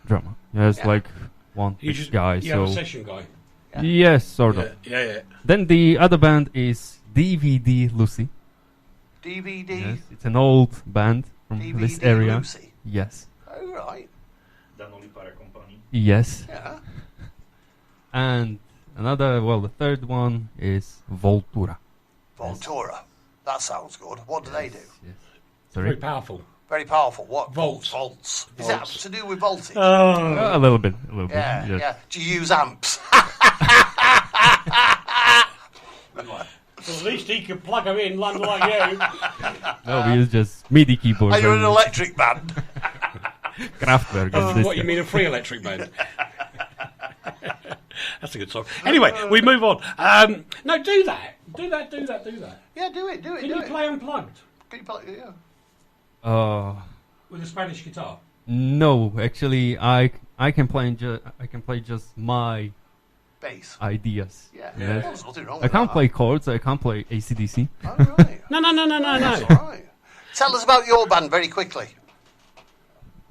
drummer. Yes, like one guy. You have a session guy. Yeah. Yes, sort of. Yeah. Then the other band is DVD Lucy. DVD? Yes, it's an old band from DVD this area. Lucy? Yes. Oh, right. Yes. Yeah. And the third one is Voltura. Voltura. Yes. That sounds good. What do they do? Yes. Sorry? Very powerful. Very powerful. What? Volts. Is that to do with voltage? A little bit. Yeah, Yes. yeah. Do you use amps? Well, at least he can plug them in, like you. No, we use just MIDI keyboards. Are you an electric band? Kraftwerk. What, you mean a free electric band? That's a good song. Anyway, we move on. No, do that. Yeah, do it. Can you play unplugged? Can you play? Yeah. With a Spanish guitar? No, actually, I can play just my bass ideas. Yeah. Yes. There's nothing wrong I with can't that. play chords. I can't play AC/DC. Oh, right. No. That's all right. Tell us about your band very quickly.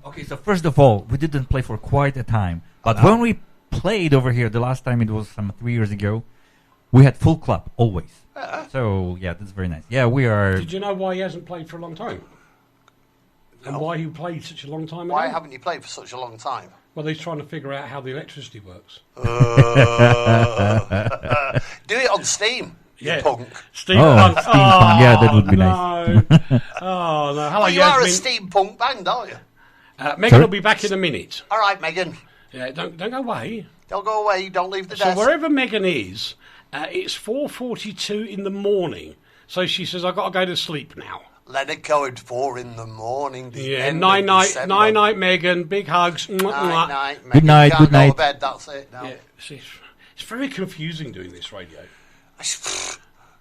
Okay, so first of all, we didn't play for quite a time. But when we played over here, the last time it was some 3 years ago, we had full club, always. So, yeah, that's very nice. Yeah, we are... Did you know why he hasn't played for a long time? And why he played such a long time ago? Why haven't you played for such a long time? Well, he's trying to figure out how the electricity works. Do it on Steam. Yeah. Punk. Steam punk. Yeah, that would be nice. Oh, no. Hello, Well, you are a Yasmin. steampunk band, aren't you? Megan will be back in a minute. All right, Megan. Yeah, don't go away. Don't go away. Don't leave the So desk. wherever Megan is, it's 4:42 in the morning. So she says, I've got to go to sleep now. Leonard Cohen, 4 in the morning. Yeah, night, night, Megan. Big hugs. Night, Megan. Good night, Can't good go night. to bed, that's it now. Yeah, it's very confusing doing this radio.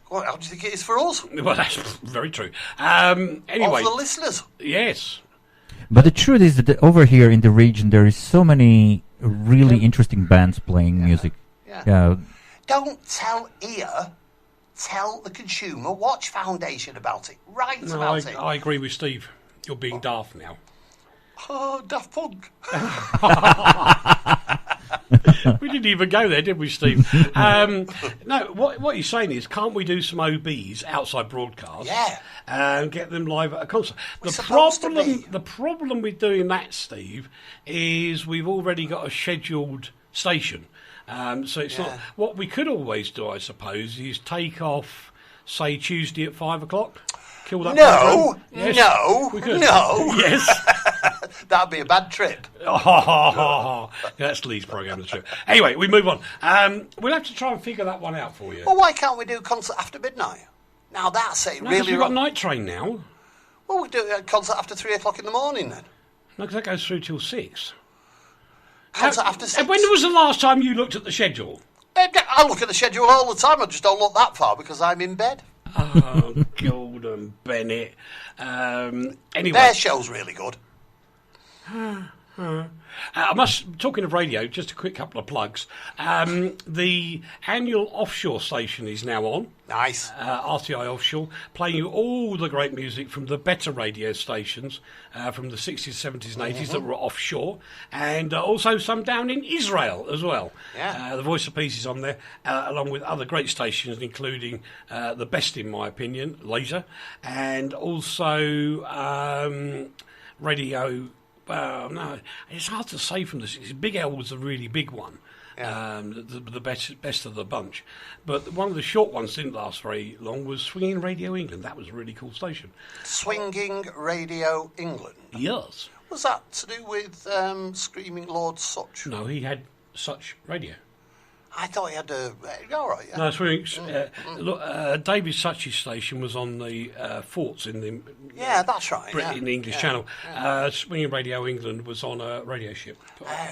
What, how do you think it is for us? Well, that's very true. Or Anyway, for the listeners? yes. But the truth is that over here in the region, there is so many really interesting bands playing music. Yeah. Don't tell ear. Tell the Consumer Watch Foundation about it. Write about it. I agree with Steve. You're being daft now. Oh, Daft Punk. We didn't even go there, did we, Steve? No, what you're saying is, can't we do some OBs outside broadcast? Yeah. And get them live at a concert. The problem with doing that, Steve, is we've already got a scheduled station. So it's not. What we could always do, I suppose, is take off, say, Tuesday at 5 o'clock. Kill that program. No, we could. no. Yes. That'd be a bad trip. That's Lee's program, the trip. Anyway, we move on. We'll have to try and figure that one out for you. Well, why can't we do concert after midnight? Now that's it. No, really, we've got Night Train now. Well, we do a concert after 3 o'clock in the morning then. No, because that goes through till 6. Concert after 6. When was the last time you looked at the schedule? I look at the schedule all the time. I just don't look that far because I'm in bed. Oh, Golden Bennett. Anyway, Their show's really good. I've talking of radio, just a quick couple of plugs. The annual offshore station is now on. Nice. RTI Offshore, playing you all the great music from the better radio stations from the 60s, 70s and 80s that were offshore, and also some down in Israel as well. Yeah. The Voice of Peace is on there, along with other great stations, including the best, in my opinion, Laser, and also radio... no, it's hard to say from this. Big L was a really big one. Yeah. The best of the bunch. But one of the short ones didn't last very long was Swinging Radio England. That was a really cool station. Swinging Radio England? Yes. Was that to do with Screaming Lord Such? No, he had Such Radio. I thought he had a... all right, yeah. No, David Such's station was on the forts in the... Yeah, that's right. In the English Channel. Yeah. Swinging Radio England was on a radio ship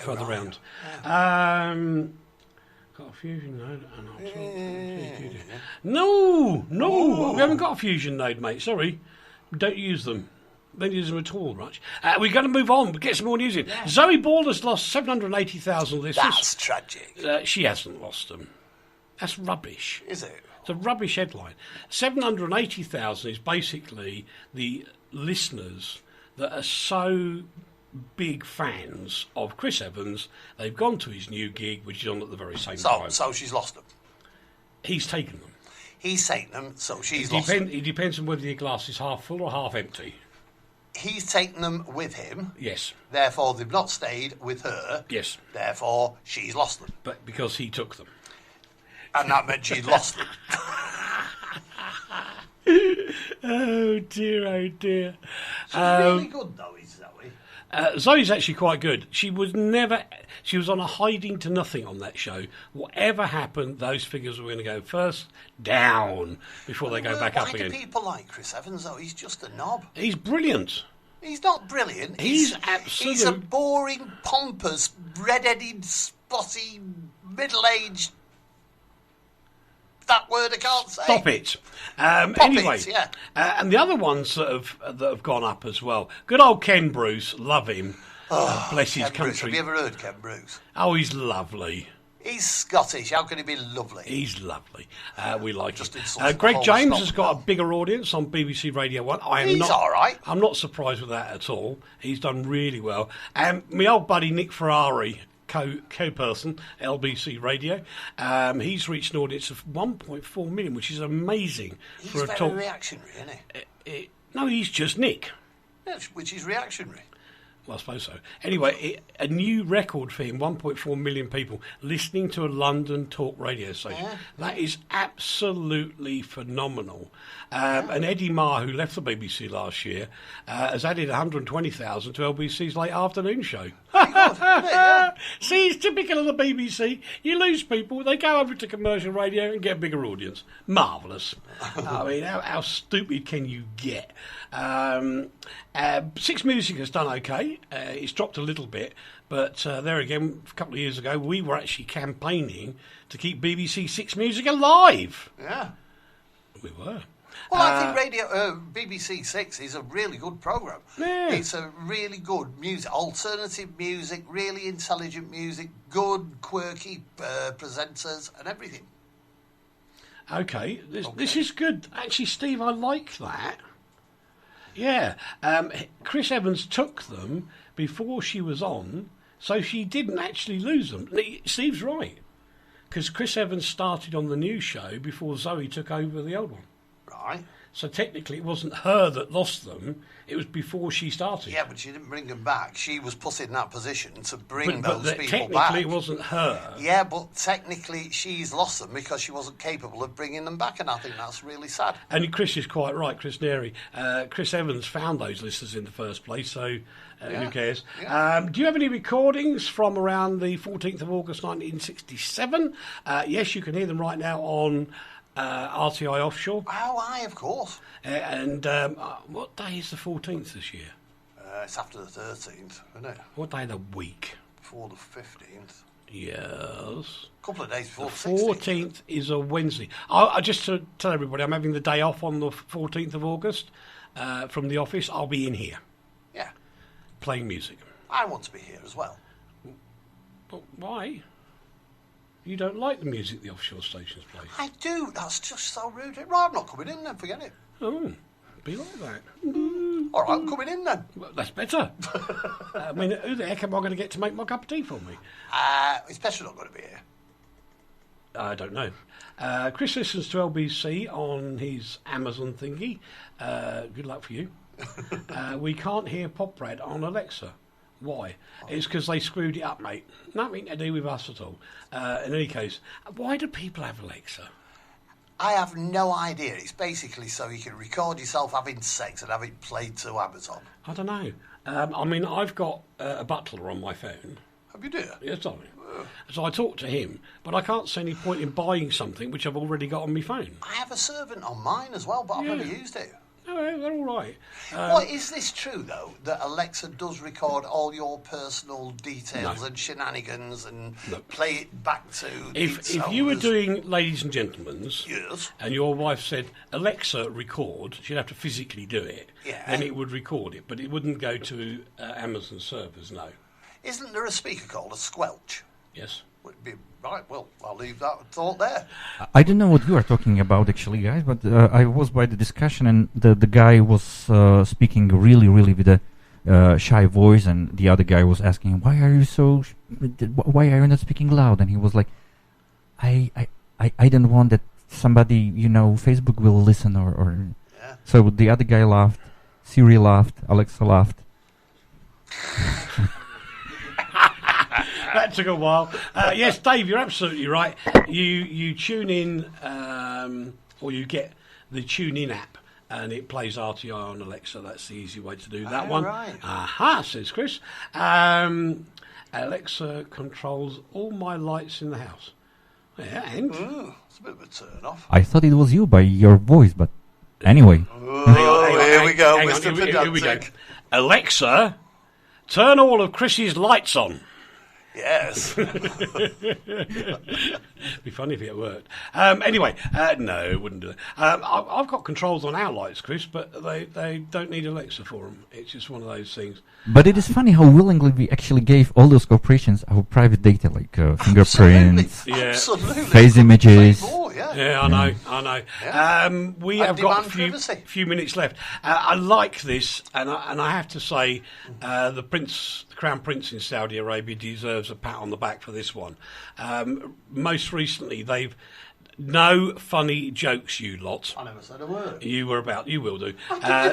further round. Yeah. Got a fusion node. No, we haven't got a fusion node, mate. Sorry. Don't use them. Don't use them at all, right? We're going to move on, but get some more news in. Yeah. Zoe Balder's lost 780,000 listeners. That's tragic. She hasn't lost them. That's rubbish. Is it? It's a rubbish headline. 780,000 is basically the listeners that are so big fans of Chris Evans, they've gone to his new gig, which is on at the very same time. So she's lost them. He's taken them. He's taken them, so she's lost them. It depends on whether your glass is half full or half empty. He's taken them with him. Yes. Therefore, they've not stayed with her. Yes. Therefore, she's lost them. But because he took them. And that meant she'd lost them. Oh, dear, oh, dear. She's really good, though, is Zoe. Zoe's actually quite good. She was on a hiding to nothing on that show. Whatever happened, those figures were going to go first down before they go back up again. Why do people like Chris Evans, though? He's just a knob. He's brilliant. He's not brilliant. He's absolutely... He's a boring, pompous, red-headed, spotty, middle-aged... That word I can't say. Stop it. Anyway, yeah. And the other ones that have gone up as well. Good old Ken Bruce, love him. Bless his country. Bruce. Have you ever heard Ken Bruce? Oh, he's lovely. He's Scottish. How can he be lovely? He's lovely. We like him. Greg James has got a bigger audience on BBC Radio 1. He's all right. I'm not surprised with that at all. He's done really well. And my old buddy Nick Ferrari, co-person, LBC Radio, he's reached an audience of 1.4 million, which is amazing. He's very reactionary, isn't he? No, he's just Nick. Yes, which is reactionary. Well, I suppose so. Anyway, a new record for him, 1.4 million people listening to a London talk radio station. Yeah. That is absolutely phenomenal. And Eddie Marr, who left the BBC last year, has added 120,000 to LBC's late afternoon show. See, it's typical of the BBC. You lose people, they go over to commercial radio and get a bigger audience. Marvellous. I mean, how stupid can you get? Six Music has done okay. It's dropped a little bit, but there again, a couple of years ago, we were actually campaigning to keep BBC Six Music alive. Yeah. We were. Well, I think BBC Six is a really good programme. Yeah. It's a really good music, alternative music, really intelligent music, good, quirky presenters and everything. Okay, this is good. Actually, Steve, I like that. Yeah. Chris Evans took them before she was on, so she didn't actually lose them. Steve's right, because Chris Evans started on the new show before Zoe took over the old one. Right. So technically it wasn't her that lost them, it was before she started. Yeah, but she didn't bring them back. She was put in that position to bring those people back. Technically it wasn't her. Yeah, but technically she's lost them because she wasn't capable of bringing them back, and I think that's really sad. And Chris is quite right, Chris Neary. Chris Evans found those listeners in the first place, so who cares? Yeah. Do you have any recordings from around the 14th of August 1967? Yes, you can hear them right now on... RTI Offshore. Oh, aye, of course. And what day is the 14th this year? It's after the 13th, isn't it? What day of the week? Before the 15th. Yes. A couple of days before the 14th is a Wednesday. I just to tell everybody, I'm having the day off on the 14th of August from the office. I'll be in here. Yeah. Playing music. I want to be here as well. But why? You don't like the music the offshore stations play? I do. That's just so rude. Right, I'm not coming in then. Forget it. Oh, be like that. All right, I'm coming in then. Well, that's better. I mean, who the heck am I going to get to make my cup of tea for me? It's better not going to be here. I don't know. Chris listens to LBC on his Amazon thingy. Good luck for you. We can't hear Poprad on Alexa. Why? It's because they screwed it up, mate. Nothing to do with us at all. In any case, why do people have Alexa? I have no idea. It's basically so you can record yourself having sex and have it played to Amazon. I don't know. I mean, I've got a butler on my phone. Have you, dear? Yes, darling. So I talk to him, but I can't see any point in buying something which I've already got on my phone. I have a servant on mine as well, but I've never used it. No, they're all right. Well, is this true, though, that Alexa does record all your personal details and shenanigans and play it back to If you were doing Ladies and Gentlemen's, yes, and your wife said, Alexa, record, she'd have to physically do it, then it would record it, but it wouldn't go to Amazon servers, no. Isn't there a speaker called a squelch? Yes. Would be right. Well, I'll leave that thought there. I don't know what you are talking about, actually, guys. But I was by the discussion, and the guy was speaking really, really with a shy voice, and the other guy was asking, "Why are you so? Why are you not speaking loud?" And he was like, "I don't want that somebody, Facebook will listen or." Yeah. So the other guy laughed, Siri laughed, Alexa laughed. That took a while. Yes, Dave, you're absolutely right. You tune in, or you get the Tune In app, and it plays RTI on Alexa. That's the easy way to do that one. Right. Aha, says Chris. Alexa controls all my lights in the house. Yeah, and? It's a bit of a turn off. I thought it was you by your voice, but anyway. Here we go, Mr. Here we go. Pedantic. Alexa, turn all of Chris's lights on. Yes. Be funny if it worked. Anyway, no, it wouldn't do that. I've got controls on our lights, Chris, but they don't need Alexa for them. It's just one of those things. But it is funny how willingly we actually gave all those corporations our private data, like fingerprints, Absolutely. face images. Yeah, I know. Yeah. We I have got a demand few minutes left. I like this, and I have to say, the Crown Prince in Saudi Arabia deserves a pat on the back for this one. Most recently, they've no funny jokes, you lot. I never said a word. You will do.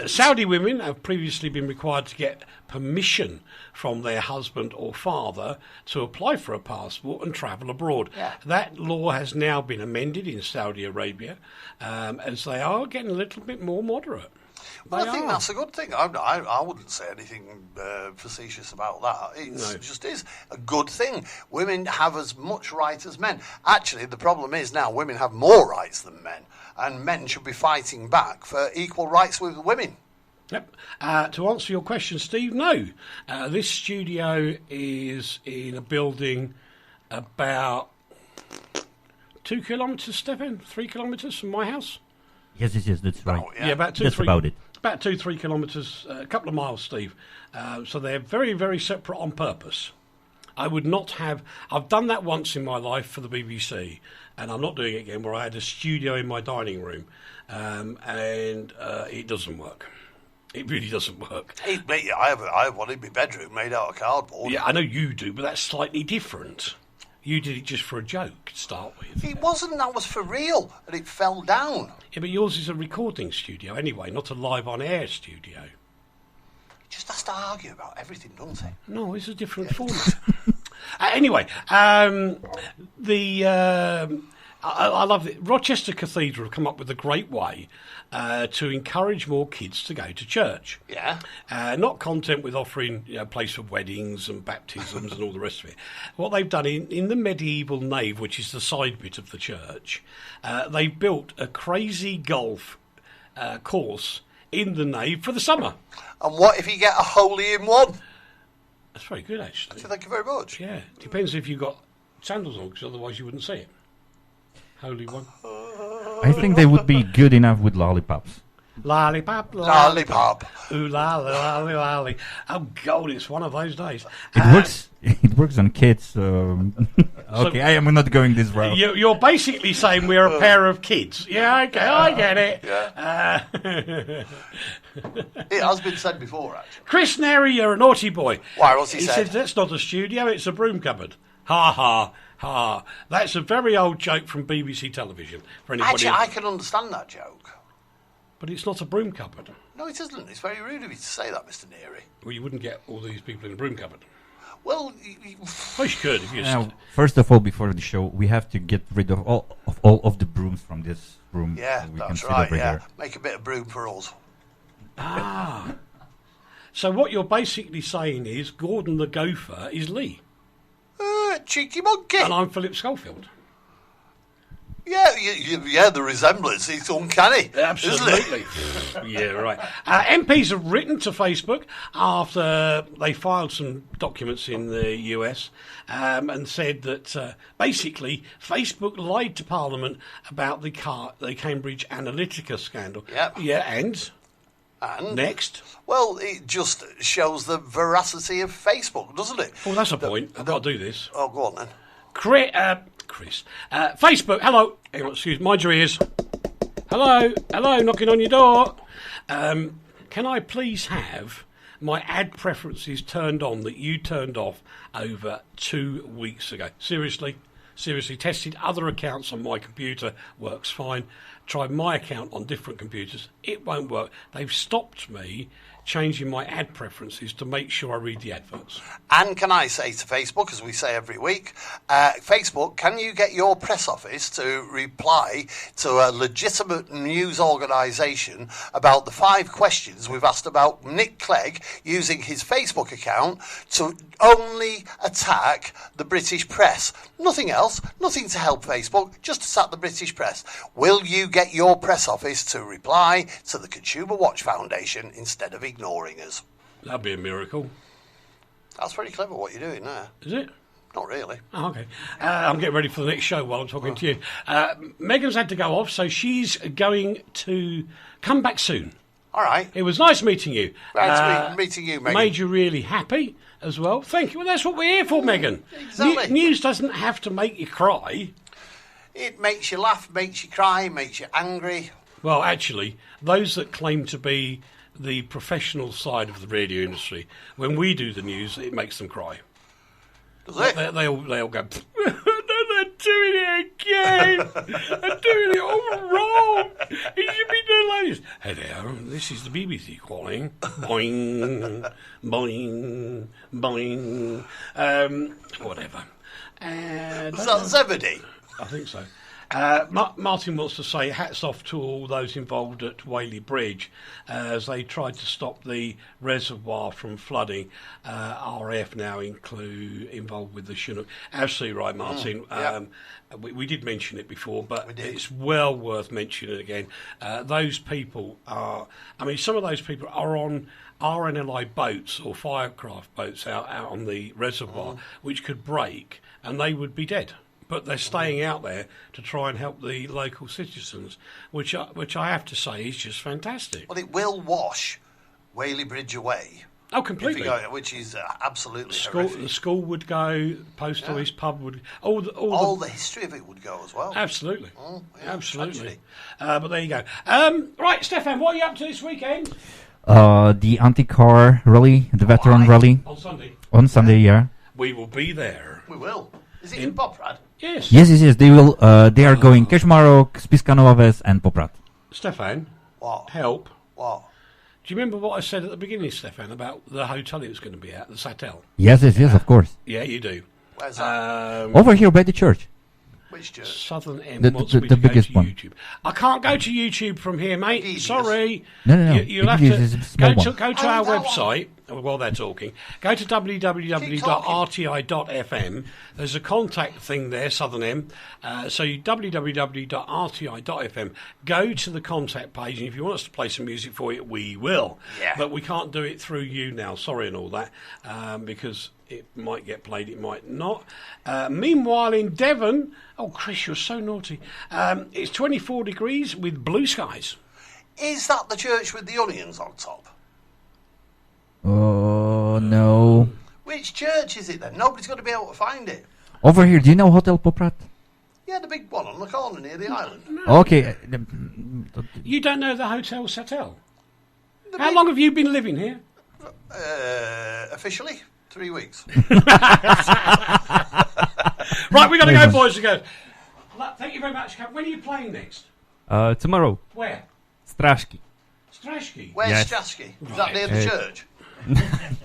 Saudi women have previously been required to get permission from their husband or father to apply for a passport and travel abroad. Yeah. That law has now been amended in Saudi Arabia, as they are getting a little bit more moderate. Well, I think that's a good thing. I wouldn't say anything facetious about that. It just is a good thing. Women have as much right as men. Actually, the problem is now women have more rights than men, and men should be fighting back for equal rights with women. Yep. To answer your question, Steve, no. This studio is in a building about 2 kilometres, Stefan? 3 kilometres from my house? Yes, that's right. Oh, Yeah, about 2, That's 3. about it. About 2-3 kilometres, a couple of miles, Steve. So they're very, very separate on purpose. I would not have... I've done that once in my life for the BBC, and I'm not doing it again, where I had a studio in my dining room, and it doesn't work. It really doesn't work. I have one in my bedroom made out of cardboard. Yeah, I know you do, but that's slightly different. You did it just for a joke to start with. It wasn't. That was for real, and it fell down. Yeah, but yours is a recording studio anyway, not a live-on-air studio. It just has to argue about everything, doesn't it? No, it's a different format. Anyway, I love it. Rochester Cathedral have come up with a great way to encourage more kids to go to church. Yeah. Not content with offering a place for weddings and baptisms and all the rest of it. What they've done in the medieval nave, which is the side bit of the church, they've built a crazy golf course in the nave for the summer. And what if you get a hole-in-one? That's very good, actually. Thank you very much. Yeah, depends if you've got sandals on, because otherwise you wouldn't see it. Holy one. I think they would be good enough with lollipops. Lollipop, Lollipop. Ooh, lolly, lolly, lolly. Oh, God, it's one of those days. It works. It works on kids. Okay, I am not going this route. You're basically saying we're a pair of kids. Yeah, okay, I get it. Yeah. It has been said before, actually. Chris Neri, you're a naughty boy. Why, what's he He said? says, that's not a studio, it's a broom cupboard. Ha, ha, ha. That's a very old joke from BBC television. For anybody Actually, I can understand that joke. But it's not a broom cupboard. No, it isn't. It's very rude of you to say that, Mr. Neary. Well, you wouldn't get all these people in a broom cupboard. Well, Well, you could if you... Now, first of all, before the show, we have to get rid of all of the brooms from this room. yeah, so we that's can right, sit over yeah. here. Make a bit of broom for us. Ah. So what you're basically saying is Gordon the Gopher is Lee. Cheeky monkey. And I'm Philip Schofield. Yeah, the resemblance, it's uncanny. Absolutely. Yeah, right. MPs have written to Facebook after they filed some documents in the US and said that basically Facebook lied to Parliament about the Cambridge Analytica scandal. Yep. Yeah, and next? Well, it just shows the veracity of Facebook, doesn't it? Oh, that's a point. I've got to do this. Oh, go on then. Chris. Facebook, hello. Hang on, excuse me, mind your ears. Hello, knocking on your door. Can I please have my ad preferences turned on that you turned off over 2 weeks ago? Seriously, tested other accounts on my computer, works fine. Tried my account on different computers, it won't work. They've stopped me changing my ad preferences to make sure I read the adverts. And can I say to Facebook, as we say every week, Facebook, can you get your press office to reply to a legitimate news organisation about the 5 questions we've asked about Nick Clegg using his Facebook account to only attack the British press? Nothing else, nothing to help Facebook, just attack the British press. Will you get your press office to reply to the Consumer Watch Foundation instead of ignoring us? That'd be a miracle. That's pretty clever what you're doing there. Is it? Not really. Oh, okay. I'm getting ready for the next show while I'm talking to you. Megan's had to go off, so she's going to come back soon. All right. It was nice meeting you. Nice meeting you, Megan. Made you really happy as well. Thank you. Well, that's what we're here for, Megan. Exactly. News doesn't have to make you cry. It makes you laugh, makes you cry, makes you angry. Well, actually, those that claim to be the professional side of the radio industry, when we do the news, it makes them cry. Does it? They all go, they're doing it again. They're doing it all wrong. It should be done like this. Hello, this is the BBC calling. Boing, boing, boing. Whatever. Was that Zebedee? I think so. Martin wants to say hats off to all those involved at Whaley Bridge as they tried to stop the reservoir from flooding. RAF now involved with the Chinook. Absolutely right, Martin. We did mention it before, but it's well worth mentioning again. Those people are, some of those people are on RNLI boats or firecraft boats out on the reservoir, which could break and they would be dead. But they're staying out there to try and help the local citizens, which I have to say is just fantastic. Well, it will wash Whaley Bridge away. Oh, completely. Which is absolutely horrific. The school would go, post office, pub would... All the history of it would go as well. Absolutely. Absolutely. But there you go. Right, Stefan, what are you up to this weekend? The anti-car rally, the veteran rally. On Sunday. On Sunday, yeah. We will be there. We will. Is it in Poprad? Yes. Yes. They will. They are going Kežmarok, Spišská Nová Ves, and Poprad. Stefan. What? Help. What? Do you remember what I said at the beginning, Stefan, about the hotel it was going to be at, the Satel? Yes, of course. Yeah, you do. Where's that? Over here by the church. Which church? Southern M The wants me to biggest go to one. YouTube. I can't go to YouTube from here, mate. Devious. Sorry. No. You'll have It's a to small go to one. our that website while they're talking. Go to www.rti.fm. There's a contact thing there, Southern M. So www.rti.fm. Go to the contact page, and if you want us to play some music for you, we will. Yeah. But we can't do it through you now. Sorry and all that, because it might get played, it might not. Meanwhile, in Devon, oh, Chris, you're so naughty. It's 24 degrees with blue skies. Is that the church with the onions on top? Oh, no. Which church is it then? Nobody's going to be able to find it. Over here, do you know Hotel Poprad? Yeah, the big one on the corner near the island. Okay. You don't know the Hotel Satel? How long have you been living here? Officially, 3 weeks. Right, we've got to go, boys and girls. Thank you very much. When are you playing next? Tomorrow. Where? Strashki. Strashki? Where's Yes. Strashki? Is that near the church?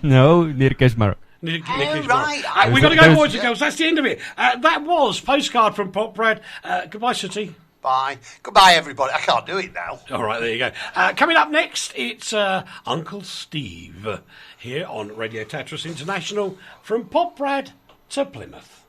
No, near Keshmaro. Right. We've got to go, boys and girls. That's the end of it. That was Postcard from Poprad. Goodbye, Sooty. Bye. Goodbye, everybody. I can't do it now. All right, there you go. Coming up next, it's Uncle Steve here on Radio Tetris International from Poprad to Plymouth.